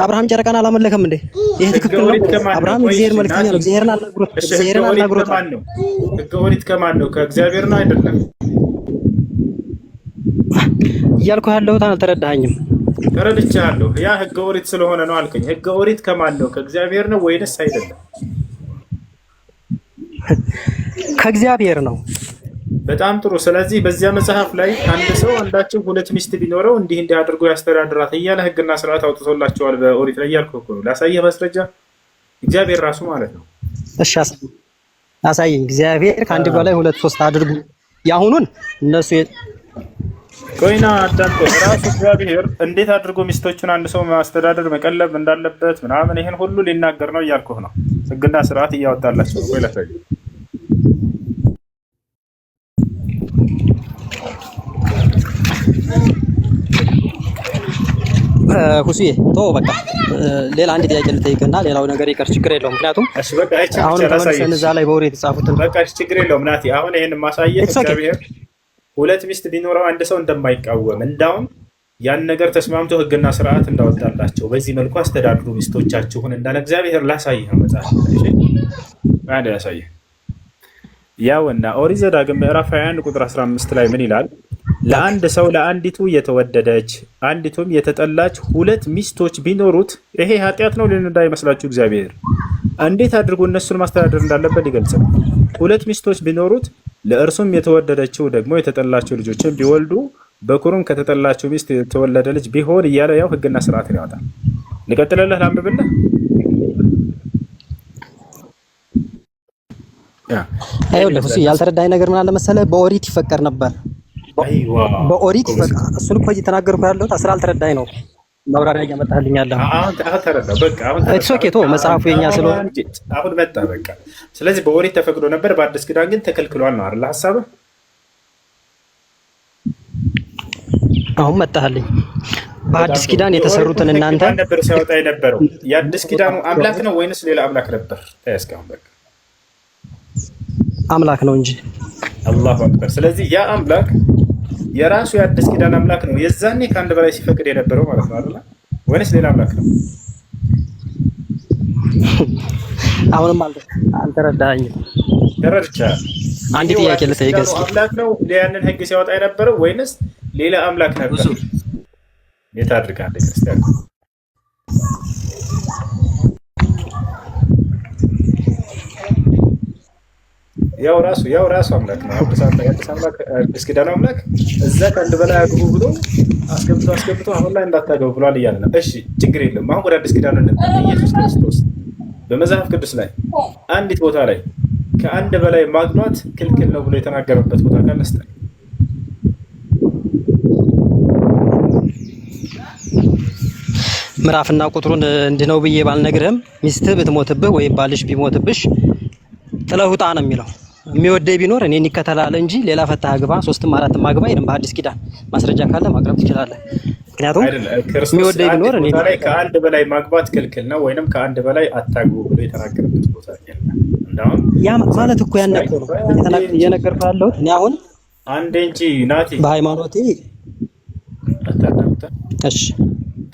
D: አብርሃም ጨረቃን አላመለከም እንዴ? ይሄ ትክክል ነው። አብርሃም እግዚአብሔር መልክተኛ ነው። እግዚአብሔርን አናግሮት
B: ህገ ኦሪት ከማን ነው? ከእግዚአብሔር ነው አይደለም
D: እያልኩ ያለሁት አልተረዳኸኝም?
B: ተረድቻለሁ። ያ ህገ ኦሪት ስለሆነ ነው አልከኝ። ህገ ኦሪት ከማን ነው? ከእግዚአብሔር ነው ወይንስ አይደለም?
D: ከእግዚአብሔር ነው።
B: በጣም ጥሩ። ስለዚህ በዚያ መጽሐፍ ላይ አንድ ሰው አንዳቸው ሁለት ሚስት ቢኖረው እንዲህ አድርጎ ያስተዳድራት እያለ ህግና ስርዓት አውጥቶላቸዋል በኦሪት ላይ እያልኩህ እኮ ነው። ላሳየህ ማስረጃ እግዚአብሔር ራሱ ማለት ነው።
D: እሺ አሳየኝ። እግዚአብሔር ከአንድ በላይ ሁለት ሶስት አድርጉ ያሁኑን እነሱ
B: ቆይና አዳምጦ ራሱ እግዚአብሔር እንዴት አድርጎ ሚስቶቹን አንድ ሰው ማስተዳደር መቀለብ እንዳለበት ምናምን ይሄን ሁሉ ሊናገር ነው እያልኩህ ነው። ህግና ስርዓት እያወጣላቸው ነው። ቆይ ላሳየህ
D: ሁሱዬ ተወው በቃ። ሌላ አንድ ጥያቄ ልጠይቅና ሌላው ነገር ይቀር፣ ችግር የለውም። ምክንያቱም አሁን ተመልሰን እዛ ላይ በወሬ የተጻፉትን
B: በቃ ችግር የለውም። ናቲ አሁን ይሄን ማሳየት እግዚአብሔር ሁለት ሚስት ቢኖረው አንድ ሰው እንደማይቃወም እንዳውም ያን ነገር ተስማምቶ ህግና ስርዓት እንዳወጣላቸው በዚህ መልኩ አስተዳድሩ ሚስቶቻችሁን እንዳለ እግዚአብሔር ላሳይህ ነው መጽሐፍ። እሺ አንድ ያሳይህ ያውና ኦሪት ዘዳግም ምዕራፍ 21 ቁጥር 15 ላይ ምን ይላል? ለአንድ ሰው ለአንዲቱ የተወደደች አንዲቱም የተጠላች ሁለት ሚስቶች ቢኖሩት ይሄ ኃጢአት ነው ልን እንዳይመስላችሁ እግዚአብሔር እንዴት አድርጎ እነሱን ማስተዳደር እንዳለበት ይገልጻል። ሁለት ሚስቶች ቢኖሩት ለእርሱም የተወደደችው ደግሞ የተጠላቸው ልጆችን ቢወልዱ በኩሩም ከተጠላቸው ሚስት የተወለደ ልጅ ቢሆን እያለ ያው ህግና ስርዓትን ያወጣል። ልቀጥልልህ፣ ላንብብልህ።
D: አይወለሁ እሱ ያልተረዳኝ ነገር ምን አለ መሰለህ፣ በኦሪት ይፈቀር ነበር። በኦሪት ይፈቀር እሱን እኮ እየተናገርኩ ያለሁት ስላልተረዳኝ ነው። ማብራሪያ እያመጣህልኝ ያለህ
B: አሁን ተረዳው። በቃ አሁን
D: ኦኬ መጽሐፉ የኛ ስለሆነ
B: አሁን መጣ በቃ። ስለዚህ በኦሪት ተፈቅዶ ነበር፣ በአዲስ ኪዳን ግን ተከልክሏል ነው አይደል ሐሳብህ?
D: አሁን መጣህልኝ። በአዲስ ኪዳን የተሰሩትን እናንተ
B: ነበር ሲያወጣ የነበረው የአዲስ ኪዳኑ አምላክ ነው ወይንስ ሌላ አምላክ ነበር? እስካሁን በቃ
D: አምላክ ነው እንጂ።
B: አላሁ አክበር። ስለዚህ ያ አምላክ የራሱ የአዲስ ኪዳን አምላክ ነው። የዛኔ ከአንድ በላይ ሲፈቅድ የነበረው ማለት ነው አይደል? ወይንስ ሌላ አምላክ ነው?
D: አሁንም አልተረዳኸኝም።
B: ተረድቻለሁ።
D: አንድ ጥያቄ ልጠይቅ እስኪ።
B: አምላክ ነው ያንን ህግ ሲያወጣ የነበረው ወይንስ ሌላ አምላክ ነበር? የት አድርጋለህ ክርስቲያን? ያው ራሱ አምላክ ነው። አዲስ ኪዳን አምላክ እዛ ከአንድ በላይ አግቡ ብሎ አስገብቶ አሁን ላይ እንዳታገቡ ብሏል እያለ ነው። እሺ ችግር የለም። አሁን ወደ አዲስ ኪዳን እንመጣ። ኢየሱስ ክርስቶስ በመጽሐፍ ቅዱስ ላይ አንዲት ቦታ ላይ ከአንድ በላይ ማግባት ክልክል ነው ብሎ የተናገረበት ቦታ ካለ እስኪ
D: ምዕራፍና ቁጥሩን እንዲህ ነው ብዬ ባልነግርህም ሚስትህ ብትሞትብህ ወይም ባልሽ ቢሞትብሽ ጥለህ ውጣ ነው የሚለው። የሚወደኝ ቢኖር እኔን ይከተላል እንጂ ሌላ ፈታህ አግባ ሶስትም አራትም አግባ ይልም። በአዲስ ኪዳን ማስረጃ ካለ ማቅረብ ትችላለህ። ምክንያቱም የሚወደኝ ቢኖር እኔ
B: ከአንድ በላይ ማግባት ክልክል ነው ወይንም ከአንድ በላይ አታግቡ ብሎ የተናገረበት ቦታ ነው።
D: ያ ማለት እኮ እየነገርኩህ ያለሁት እኔ አሁን
B: አንዴ እንጂ ናቲ
D: በሃይማኖቴ
B: አታዳምጣ።
D: እሺ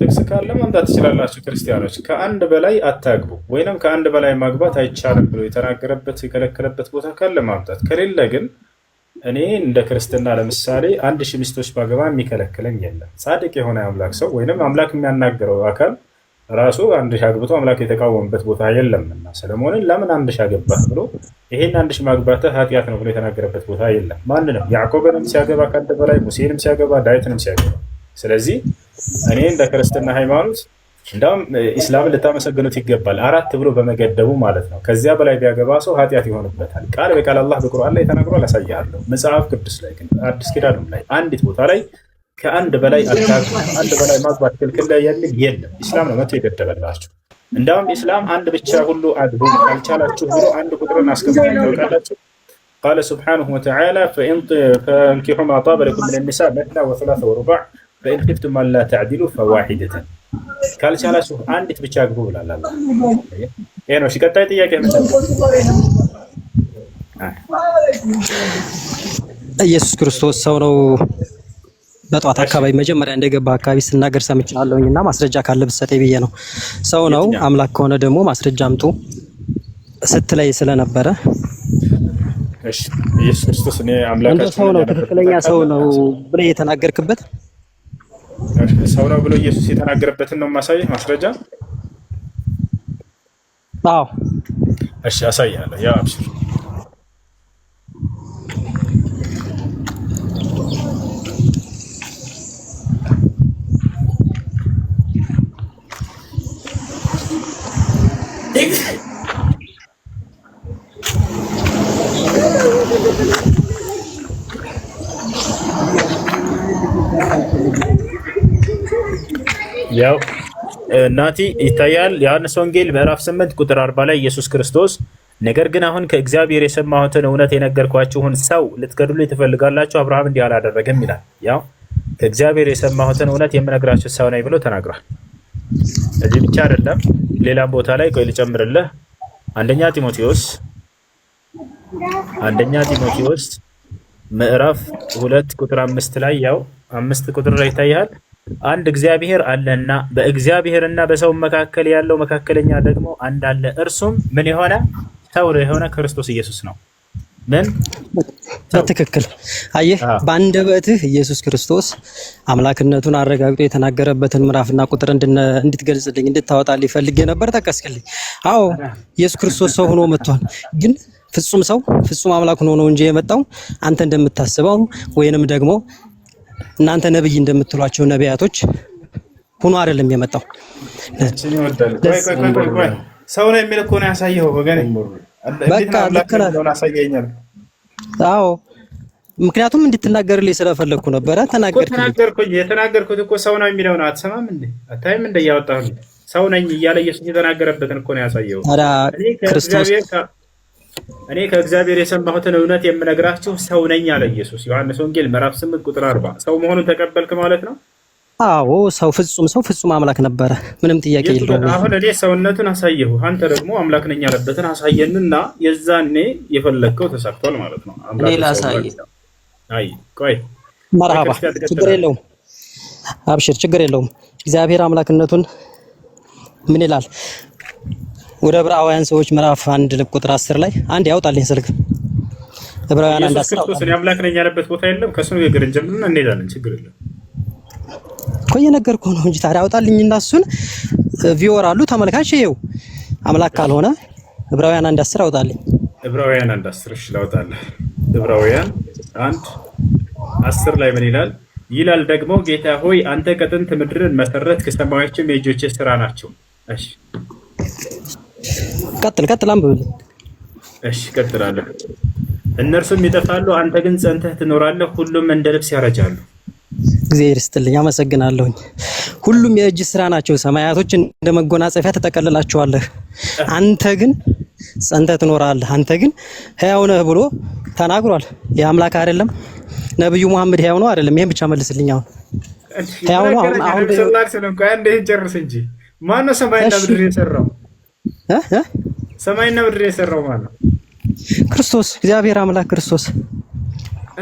B: ጥቅስ ካለ ማምጣት ትችላላችሁ ክርስቲያኖች። ከአንድ በላይ አታግቡ ወይንም ከአንድ በላይ ማግባት አይቻልም ብሎ የተናገረበት የከለከለበት ቦታ ካለ ማምጣት። ከሌለ ግን እኔ እንደ ክርስትና ለምሳሌ 1000 ሚስቶች ባገባ የሚከለክለኝ የለም። ጻድቅ የሆነ አምላክ ሰው ወይንም አምላክ የሚያናገረው አካል ራሱ 1000 አግብቶ አምላክ የተቃወመበት ቦታ የለምና ሰለሞንን ለምን 1000 አገባህ ብሎ ይሄን 1000 ማግባትህ ኃጢአት ነው ብሎ የተናገረበት ቦታ የለም። ማንንም ያዕቆብንም ሲያገባ ከአንድ በላይ ሙሴንም ሲያገባ ዳዊትንም ሲያገባ። ስለዚህ እኔ እንደ ክርስትና ሃይማኖት እንዳውም ኢስላምን ልታመሰግኑት ይገባል። 4 ብሎ በመገደቡ ማለት ነው። ከዚያ በላይ ቢያገባ ሰው ኃጢአት ይሆንበታል። ቃል በቃል አላህ በቁርአን ላይ ተናግሯል። አሳያለሁ። መጽሐፍ ቅዱስ ላይ ግን አዲስ ኪዳንም ላይ አንዲት ቦታ ላይ ከአንድ በላይ አንድ በላይ ማግባት ክልክል ላይ የሚል የለም። ኢስላም ነው መቶ የገደበላችሁ። እንዳውም ኢስላም አንድ ብቻ ሁሉ አግቡ ካልቻላችሁ ብሎ አንድ ቁጥርን አስቀምጦ ታውቃላችሁ። ቃለ ሱብሓነሁ ወተዓላ ፈንኪሑ ማ ጣበ ለኩም ሚነ ኒሳ መስና ወሰላሰ ወሩባዕ ፈኢን ኺፍቱም አላ ተዕዲሉ ፈዋሒደተን ካልቻላችሁ አንዲት ብቻ አግቡ ብሏል አላህ። ይሄ ነው። ቀጣይ ጥያቄ
D: ኢየሱስ ክርስቶስ ሰው ነው በጧት አካባቢ መጀመሪያ እንደገባ አካባቢ ስናገር ሰምቻለሁኝ እና ማስረጃ ካለ ብትሰጠኝ ብዬ ነው። ሰው ነው አምላክ ከሆነ ደግሞ ማስረጃ አምጡ ስትለይ ስለነበረ
B: እሺ ኢየሱስ ክርስቶስ እኔ አምላካችን
D: እንደ ሰው ነው ትክክለኛ ሰው ነው ብለህ የተናገርክበት
B: ሰው ነው ብሎ ኢየሱስ የተናገረበትን ነው ማሳየህ ማስረጃ?
D: አዎ
B: እሺ አሳያለሁ። ያው አብሽር ያው ናቲ ይታያል። ዮሐንስ ወንጌል ምዕራፍ 8 ቁጥር 40 ላይ ኢየሱስ ክርስቶስ ነገር ግን አሁን ከእግዚአብሔር የሰማሁትን እውነት የነገርኳችሁን ሰው ልትገድሉ ትፈልጋላችሁ፣ አብርሃም እንዲህ አላደረገም ይላል። ያው ከእግዚአብሔር የሰማሁትን እውነት የምነግራችሁ ሰው ነኝ ብሎ ተናግሯል። እዚህ ብቻ አይደለም፣ ሌላም ቦታ ላይ ቆይ ልጨምርልህ። አንደኛ ጢሞቴዎስ ምዕራፍ 2 ቁጥር 5 ላይ ያው 5 ቁጥር ላይ ይታያል። አንድ እግዚአብሔር አለና በእግዚአብሔርና በሰው መካከል ያለው መካከለኛ ደግሞ አንድ አለ፣ እርሱም ምን የሆነ ሰው የሆነ ክርስቶስ ኢየሱስ ነው። ምን
D: በትክክል አየህ፣ በአንደበትህ ኢየሱስ ክርስቶስ አምላክነቱን አረጋግጦ የተናገረበትን ምዕራፍና ቁጥር እንድትገልጽልኝ እንድታወጣልኝ ፈልጌ ነበር። ጠቀስክልኝ። አዎ ኢየሱስ ክርስቶስ ሰው ሆኖ መጥቷል። ግን ፍጹም ሰው ፍጹም አምላክ ሆኖ ነው እንጂ የመጣው አንተ እንደምታስበው ወይንም ደግሞ እናንተ ነብይ እንደምትሏቸው ነቢያቶች ሆኖ አይደለም የመጣው።
B: ሰው ነው የሚል እኮ ነው ያሳየው ወገኔ።
D: በቃ አዎ ምክንያቱም እንድትናገርልኝ ስለፈለኩ ነበረ።
B: የተናገርኩት እኮ ሰው ነው የሚለው ነው። አትሰማም እንዴ? አታይም እንደ እያወጣሁ ሰው ነኝ እያለ ኢየሱስ የተናገረበትን እኮ ነው ያሳየው። እኔ ከእግዚአብሔር የሰማሁትን እውነት የምነግራችሁ ሰው ነኝ አለ ኢየሱስ። ዮሐንስ ወንጌል ምዕራፍ 8 ቁጥር 40 ሰው መሆኑን ተቀበልክ ማለት ነው?
D: አዎ ሰው ፍጹም አምላክ ነበረ። ምንም ጥያቄ የለውም።
B: አሁን እኔ ሰውነቱን አሳየሁ፣ አንተ ደግሞ አምላክ ነኝ ያለበትን አሳየንና የዛኔ የፈለግከው ተሳክቷል ማለት ነው።
D: ሌላ አሳየ።
B: አይ ቆይ
D: መርሃባ፣ ችግር የለውም አብሽር፣ ችግር የለውም። እግዚአብሔር አምላክነቱን ምን ይላል? ወደ ዕብራውያን ሰዎች ምዕራፍ 1 ቁጥር 10 ላይ አንድ ያውጣልኝ ስልክ። ዕብራውያን 1 10
B: ክርስቶስ እኔ አምላክ ነኝ ያለበት ቦታ የለም። ከሱ ነው የግርን ጀምርና እንሄዳለን። ችግር የለም
D: እኮ እየነገርኩህ ነው እንጂ ታዲያ አውጣልኝና እሱን ቪወር አሉ ተመልካች ይኸው አምላክ ካልሆነ ዕብራውያን 1 10 አውጣልኝ።
B: ዕብራውያን 1 10 እሺ ላውጣልህ። ዕብራውያን 1 10 ላይ ምን ይላል? ይላል ደግሞ ጌታ ሆይ አንተ ከጥንት ምድርን መሰረትክ፣ ሰማዮችም የእጆችህ ስራ ናቸው። እሺ ቀጥል አንብብልኝ። እሺ ቀጥላለሁ። እነርሱም ይጠፋሉ፣ አንተ ግን ጸንተህ ትኖራለህ። ሁሉም እንደ ልብስ ያረጃሉ።
D: እግዚአብሔር ይስጥልኝ፣ አመሰግናለሁኝ። ሁሉም የእጅ ስራ ናቸው፣ ሰማያቶች እንደ መጎናጸፊያ ተጠቀልላቸዋለህ። አንተ ግን ጸንተህ ትኖራለህ። አንተ ግን ሕያው ነህ ብሎ ተናግሯል። የአምላክ አይደለም ነብዩ መሐመድ ሕያው ነው አይደለም? ይሄን ብቻ መልስልኝ። አሁን ሕያው ነው። አሁን
B: ጨርስ እንጂ ማነው ሰማይና ምድር የሰራው? ሰማይና ምድር የሰራው ማን ነው?
D: ክርስቶስ፣ እግዚአብሔር አምላክ ክርስቶስ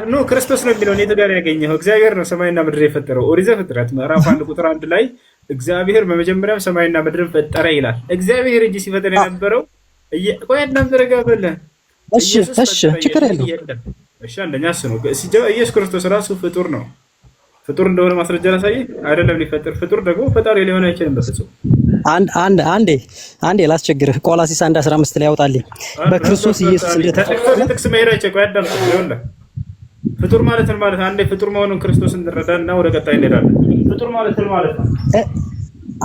B: ነው። ክርስቶስ ነው የሚለው የት ጋር ያገኘው? እግዚአብሔር ነው ሰማይና ምድር የፈጠረው። ኦሪት ዘፍጥረት ምዕራፍ 1 ቁጥር 1 ላይ እግዚአብሔር በመጀመሪያም ሰማይና ምድርን ፈጠረ ይላል። እግዚአብሔር እንጂ ሲፈጠር የነበረው ቆያድናም ተረጋበለ።
D: እሺ ችግር የለውም።
B: እሺ አንደኛ እሱ ነው። ኢየሱስ ክርስቶስ ራሱ ፍጡር ነው። ፍጡር እንደሆነ ማስረጃ ላሳየህ። አይደለም ሊፈጠር ፍጡር ደግሞ ፈጣሪ ሊሆን አይችልም በፍጹም። አንዴ ላስቸግርህ። ቆላሲስ 1:15 ላይ ያውጣልኝ። በክርስቶስ ኢየሱስ እንደተፈጠረ ጥቅስ መሄዳቸው ቆያዳም ይኸውልህ። ፍጡር ማለት አንዴ ፍጡር መሆኑን ክርስቶስ እንረዳና ወደ ቀጣይ እንሄዳለን። ፍጡር ማለት ነው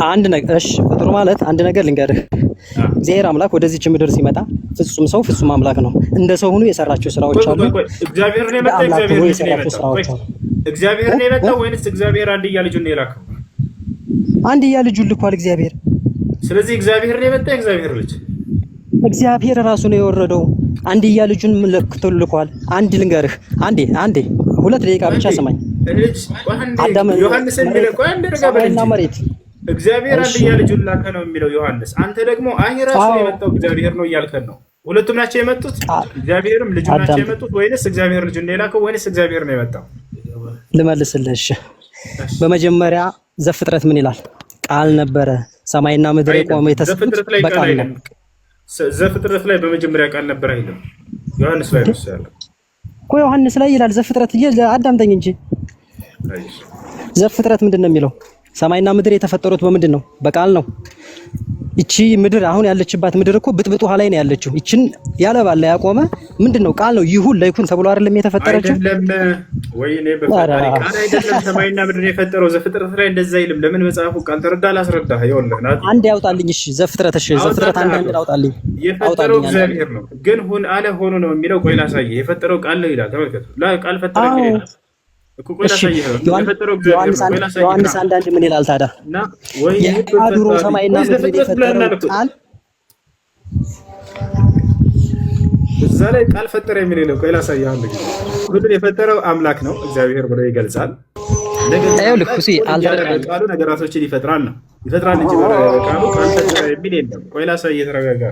D: አንድ ነገር እሺ፣ ፍጡር ማለት አንድ ነገር ልንገርህ። እግዚአብሔር አምላክ ወደዚች ምድር ሲመጣ ፍጹም ሰው ፍጹም አምላክ ነው። እንደ ሰው ሆኖ የሰራቸው ስራዎች አሉ።
B: እግዚአብሔር ነው የመጣው። እግዚአብሔር ነው የመጣው ወይንስ እግዚአብሔር አንድያ ልጁን ነው የላከው?
D: አንድያ ልጁን ልኳል እግዚአብሔር።
B: ስለዚህ እግዚአብሔር ነው የመጣው።
D: እግዚአብሔር ራሱ ነው የወረደው። አንድያ ልጁን ለክቶ ልኳል። አንድ ልንገርህ፣ አንዴ 2 ደቂቃ ብቻ ስማኝ። አዳም
B: ዮሐንስን የሚለው አንድ
D: ረጋበልና መሬት
B: እግዚአብሔር አንድያ ልጁን ላከ ነው የሚለው ዮሐንስ። አንተ ደግሞ አይ ራሱ የመጣው እግዚአብሔር ነው እያልከን ነው። ሁለቱም ናቸው የመጡት? እግዚአብሔርም ልጁን ናቸው የመጡት ወይንስ እግዚአብሔር ልጁን ነው የላከው ወይንስ እግዚአብሔር ነው የመጣው?
D: ልመልስልህ። እሺ፣ በመጀመሪያ ዘፍጥረት ምን ይላል? ቃል ነበረ፣ ሰማይና ምድር የቆመ የተሰጡት በቃል ነው።
B: ዘፍጥረት ላይ በመጀመሪያ ቃል ነበር አይልም? ዮሐንስ ላይ ነው ያለው
D: እኮ። ዮሐንስ ላይ ይላል ዘፍጥረት። አዳምጠኝ እንጂ ዘፍጥረት ምንድን ነው የሚለው? ሰማይና ምድር የተፈጠሩት በምንድን ነው? በቃል ነው። እቺ ምድር አሁን ያለችባት ምድር እኮ ብጥብጥ ውሃ ላይ ነው ያለችው። እቺን ያለባለ ያቆመ ምንድን ነው? ቃል ነው። ይሁን ለይኩን ተብሎ አይደለም የተፈጠረችው?
B: አይደለም ወይኔ በፈጣሪ ቃል አይደለም ሰማይና ምድር የፈጠረው። ዘፍጥረት ላይ እንደዛ አይልም። ለምን መጽሐፉ ቃል ተረዳ አላስረዳህ? ይኸውልህ
D: አንድ ያውጣልኝ። እሺ ዘፍጥረት፣ እሺ ዘፍጥረት አንድ አውጣልኝ።
B: የፈጠረው እግዚአብሔር ነው፣ ግን ሁን አለ ሆኖ ነው የሚለው። ቆይ ላሳየህ። የፈጠረው ቃል ነው ይላል። ተመልከቱ። ቃል ፈጠረ ይላል እኮ። ቆይ ላሳየህ። የፈጠረው እግዚአብሔር ነው።
D: ዮሐንስ አንዳንድ ምን ይላል ታዲያ? የድሮ ሰማይና ምድር የፈጠረው ቃል
B: እዛ ላይ ቃል ፈጠረ የሚለው። ቆይ ላሳየህ። አንድ ጊዜ ሁሉን የፈጠረው አምላክ ነው እግዚአብሔር ብሎ ይገልጻል። ቃሉ ነገራቶችን ይፈጥራል ነው ይፈጥራል እንጂ ቃሉ ቃል ፈጠረ የሚል የለም። ቆይ ላሳየህ። ተረጋጋ።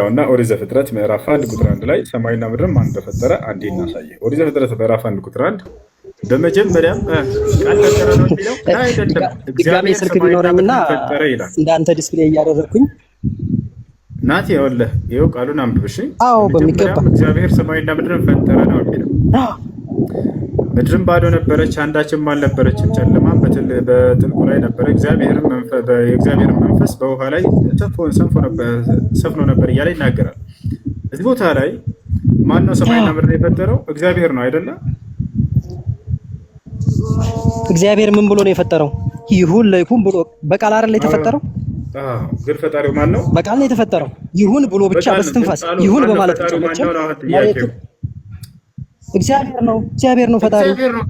B: እና ኦሪት ዘፍጥረት ምዕራፍ 1 ቁጥር 1 ላይ ሰማይና ምድርም ማን እንደፈጠረ አንዴ እናሳየህ። ኦሪት ዘፍጥረት ምዕራፍ 1 ቁጥር 1 በመጀመሪያም ቃል ፈጠረ ነው የሚለው አይደለም።
D: እግዚአብሔር ስልክ ቢኖረኝና እንዳንተ ዲስፕሌይ እያደረኩኝ
B: ናቲ ይኸውልህ፣ ይኸው ቃሉን አንብብሽ።
D: አዎ በሚገባ
B: እግዚአብሔር ሰማይና ምድርን ፈጠረ ነው የሚለው። ምድርም ባዶ ነበረች፣ አንዳችም አልነበረችም፣ ጨለማም በጥልቁ ላይ ነበረ፣ የእግዚአብሔር መንፈስ በውሃ ላይ ሰፍኖ ነበር እያለ ይናገራል። እዚህ ቦታ ላይ ማነው ሰማይና ምድር የፈጠረው? እግዚአብሔር ነው አይደለም?
D: እግዚአብሔር ምን ብሎ ነው የፈጠረው? ይሁን ለይኩን ብሎ በቃል አይደል የተፈጠረው?
B: ግን ፈጣሪው ማን ነው?
D: በቃል ነው የተፈጠረው። ይሁን ብሎ ብቻ በስትንፋስ ይሁን በማለት ብቻ እግዚአብሔር ነው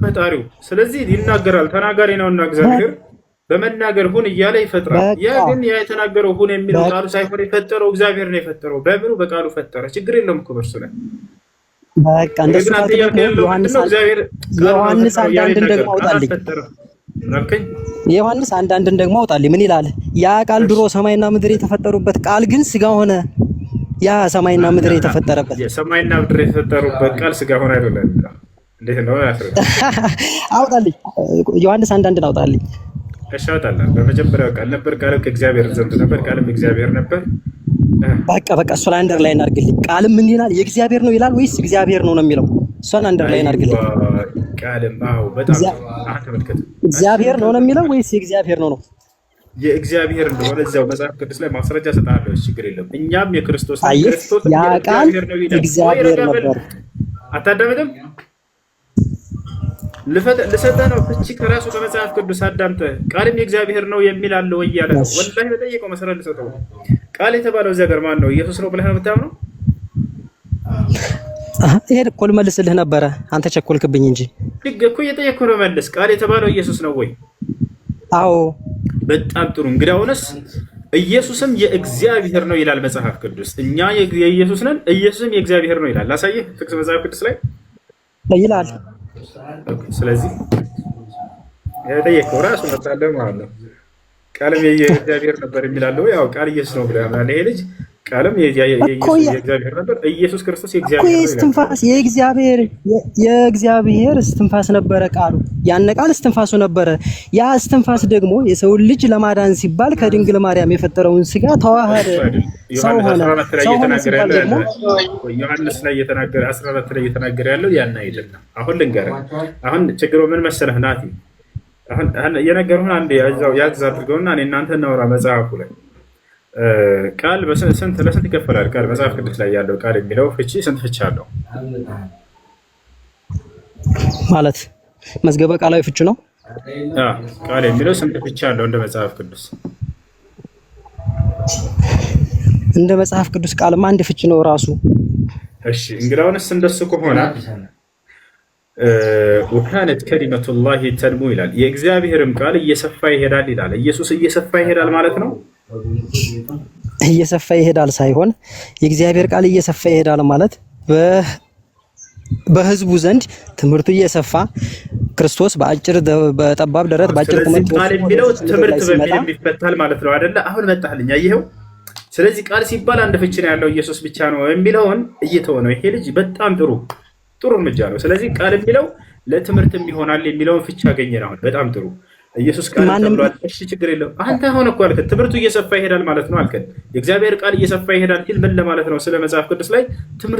B: ፈጣሪው። ስለዚህ ይናገራል። ተናጋሪ ነውና እግዚአብሔር በመናገር ሁን እያለ ይፈጥራል። ያ ግን ያ የተናገረው ሁን የሚለው ቃሉ ሳይሆን የፈጠረው እግዚአብሔር ነው የፈጠረው። በምኑ? በቃሉ ፈጠረ። ችግር የለውም እኮ በእርሱ ላይ
D: በቃ እንደሱ ዮሐንስ አንዳንድን ደግሞ አውጣልኝ። የዮሐንስ አንዳንድን ደግሞ አውጣልኝ። ምን ይላል? ያ ቃል ድሮ ሰማይና ምድር የተፈጠሩበት ቃል ግን ስጋ ሆነ። ያ ሰማይና ምድር የተፈጠረበት
B: የሰማይና ምድር የተፈጠሩበት ቃል ስጋ ሆነ አይደለም? እንዴት ነው ያስረዳ?
D: አውጣልኝ። ዮሐንስ አንዳንድን አውጣልኝ።
B: እሺ አውጣልኝ። በመጀመሪያው ቃል ነበር፣ ቃልም ከእግዚአብሔር ዘንድ ነበር፣ ቃልም እግዚአብሔር ነበር።
D: በቃ እሷን አንደር ላይ እናድርግልኝ። ቃልም ምን ይላል? የእግዚአብሔር ነው ይላል ወይስ እግዚአብሔር ነው የሚለው? እሷን አንደር ላይ እናድርግልኝ።
B: ቃልም በጣም ተመልከቱ።
D: እግዚአብሔር ነው የሚለው ወይስ የእግዚአብሔር ነው?
B: የእግዚአብሔር እንደሆነ እዚያው መጽሐፍ ቅዱስ ላይ ማስረጃ ሰጣለሁ። ችግር የለም። እኛም የክርስቶስ
D: ያ ቃል እግዚአብሔር ነበር።
B: አታዳምጥም? ልሰጠህ ነው ፍቺ ከራሱ ከመጽሐፍ ቅዱስ አዳምጠህ። ቃልም የእግዚአብሔር ነው የሚል አለ ወይ እያለ ነው። ወላሂ በጠየቀው መሰረት ልሰጠው። ቃል የተባለው እዚያ ጋር ማን ነው? ኢየሱስ ነው ብለህ ነው የምታምነው?
D: ይሄ እኮ ልመልስልህ ነበረ፣ አንተ ቸኮልክብኝ እንጂ
B: እኮ እየጠየቅኩህ ነው። መልስ። ቃል የተባለው ኢየሱስ ነው ወይ?
D: አዎ።
B: በጣም ጥሩ። እንግዲያውንስ ኢየሱስም የእግዚአብሔር ነው ይላል መጽሐፍ ቅዱስ። እኛ የኢየሱስ ነን፣ ኢየሱስም የእግዚአብሔር ነው ይላል። ላሳየህ ጥቅስ መጽሐፍ ቅዱስ ላይ
D: ይላል።
B: ስለዚህ የጠየቀው ራሱ መጣለ ማለት ነው። ቃልም የእግዚአብሔር ነበር የሚላለው ያው ቃል ኢየሱስ ነው ብለህ ያምናል ይሄ ልጅ። ቃልም የእግዚአብሔር ነበር፣ ኢየሱስ ክርስቶስ የእግዚአብሔር ነው።
D: እስትንፋስ የእግዚአብሔር እስትንፋስ ነበረ ቃሉ። ያን ቃል እስትንፋሱ ነበረ። ያ እስትንፋስ ደግሞ የሰው ልጅ ለማዳን ሲባል ከድንግል ማርያም የፈጠረውን ስጋ ተዋሃደ፣ ሰው ሆነ።
B: ዮሐንስ ላይ እየተናገረ 14 ላይ እየተናገረ ያለው ያን አይደለም። አሁን ልንገርህ። አሁን ችግሩ ምን መሰለህ ናቲ? አሁን የነገርኩህን አንዴ ያዝ አድርገውና እኔ እናንተ እናውራ። መጽሐፉ ላይ ቃል ለስንት ይከፈላል? ቃል መጽሐፍ ቅዱስ ላይ ያለው ቃል የሚለው ፍቺ ስንት ፍቺ አለው?
D: ማለት መዝገበ ቃላዊ ፍቺ ነው
B: ቃል የሚለው ስንት ፍቺ አለው እንደ መጽሐፍ ቅዱስ?
D: እንደ መጽሐፍ ቅዱስ ቃልማ አንድ ፍቺ ነው ራሱ።
B: እሺ እንግዲያውንስ እንደሱ ከሆነ ወካነት ከሊመቱላሂ ተንሙ ይላል፣ የእግዚአብሔርም ቃል እየሰፋ ይሄዳል ይላል። ኢየሱስ እየሰፋ ይሄዳል ማለት ነው።
D: እየሰፋ ይሄዳል ሳይሆን የእግዚአብሔር ቃል እየሰፋ ይሄዳል ማለት በህዝቡ ዘንድ ትምህርቱ እየሰፋ ክርስቶስ በጠባብ ደረት በአጭር ቁመት
B: ቃል የሚለው ትምህርት በሚል የሚፈታል ማለት ነው አይደለ? አሁን መጣልኝ አየኸው። ስለዚህ ቃል ሲባል አንድ ፍቺ ነው ያለው፣ ኢየሱስ ብቻ ነው የሚለውን እየተወ ነው። ይሄ ልጅ በጣም ጥሩ እርምጃ ነው። ስለዚህ ቃል የሚለው ለትምህርትም ይሆናል የሚለውን ፍቺ አገኘን። አሁን በጣም ጥሩ። ኢየሱስ ቃል ተብሏል። እሺ ችግር የለው። አንተ አሁን እኮ አልከን ትምህርቱ እየሰፋ ይሄዳል ማለት ነው አልከን። የእግዚአብሔር ቃል እየሰፋ ይሄዳል ሲል ምን ለማለት ነው? ስለ መጽሐፍ ቅዱስ ላይ ትምህርት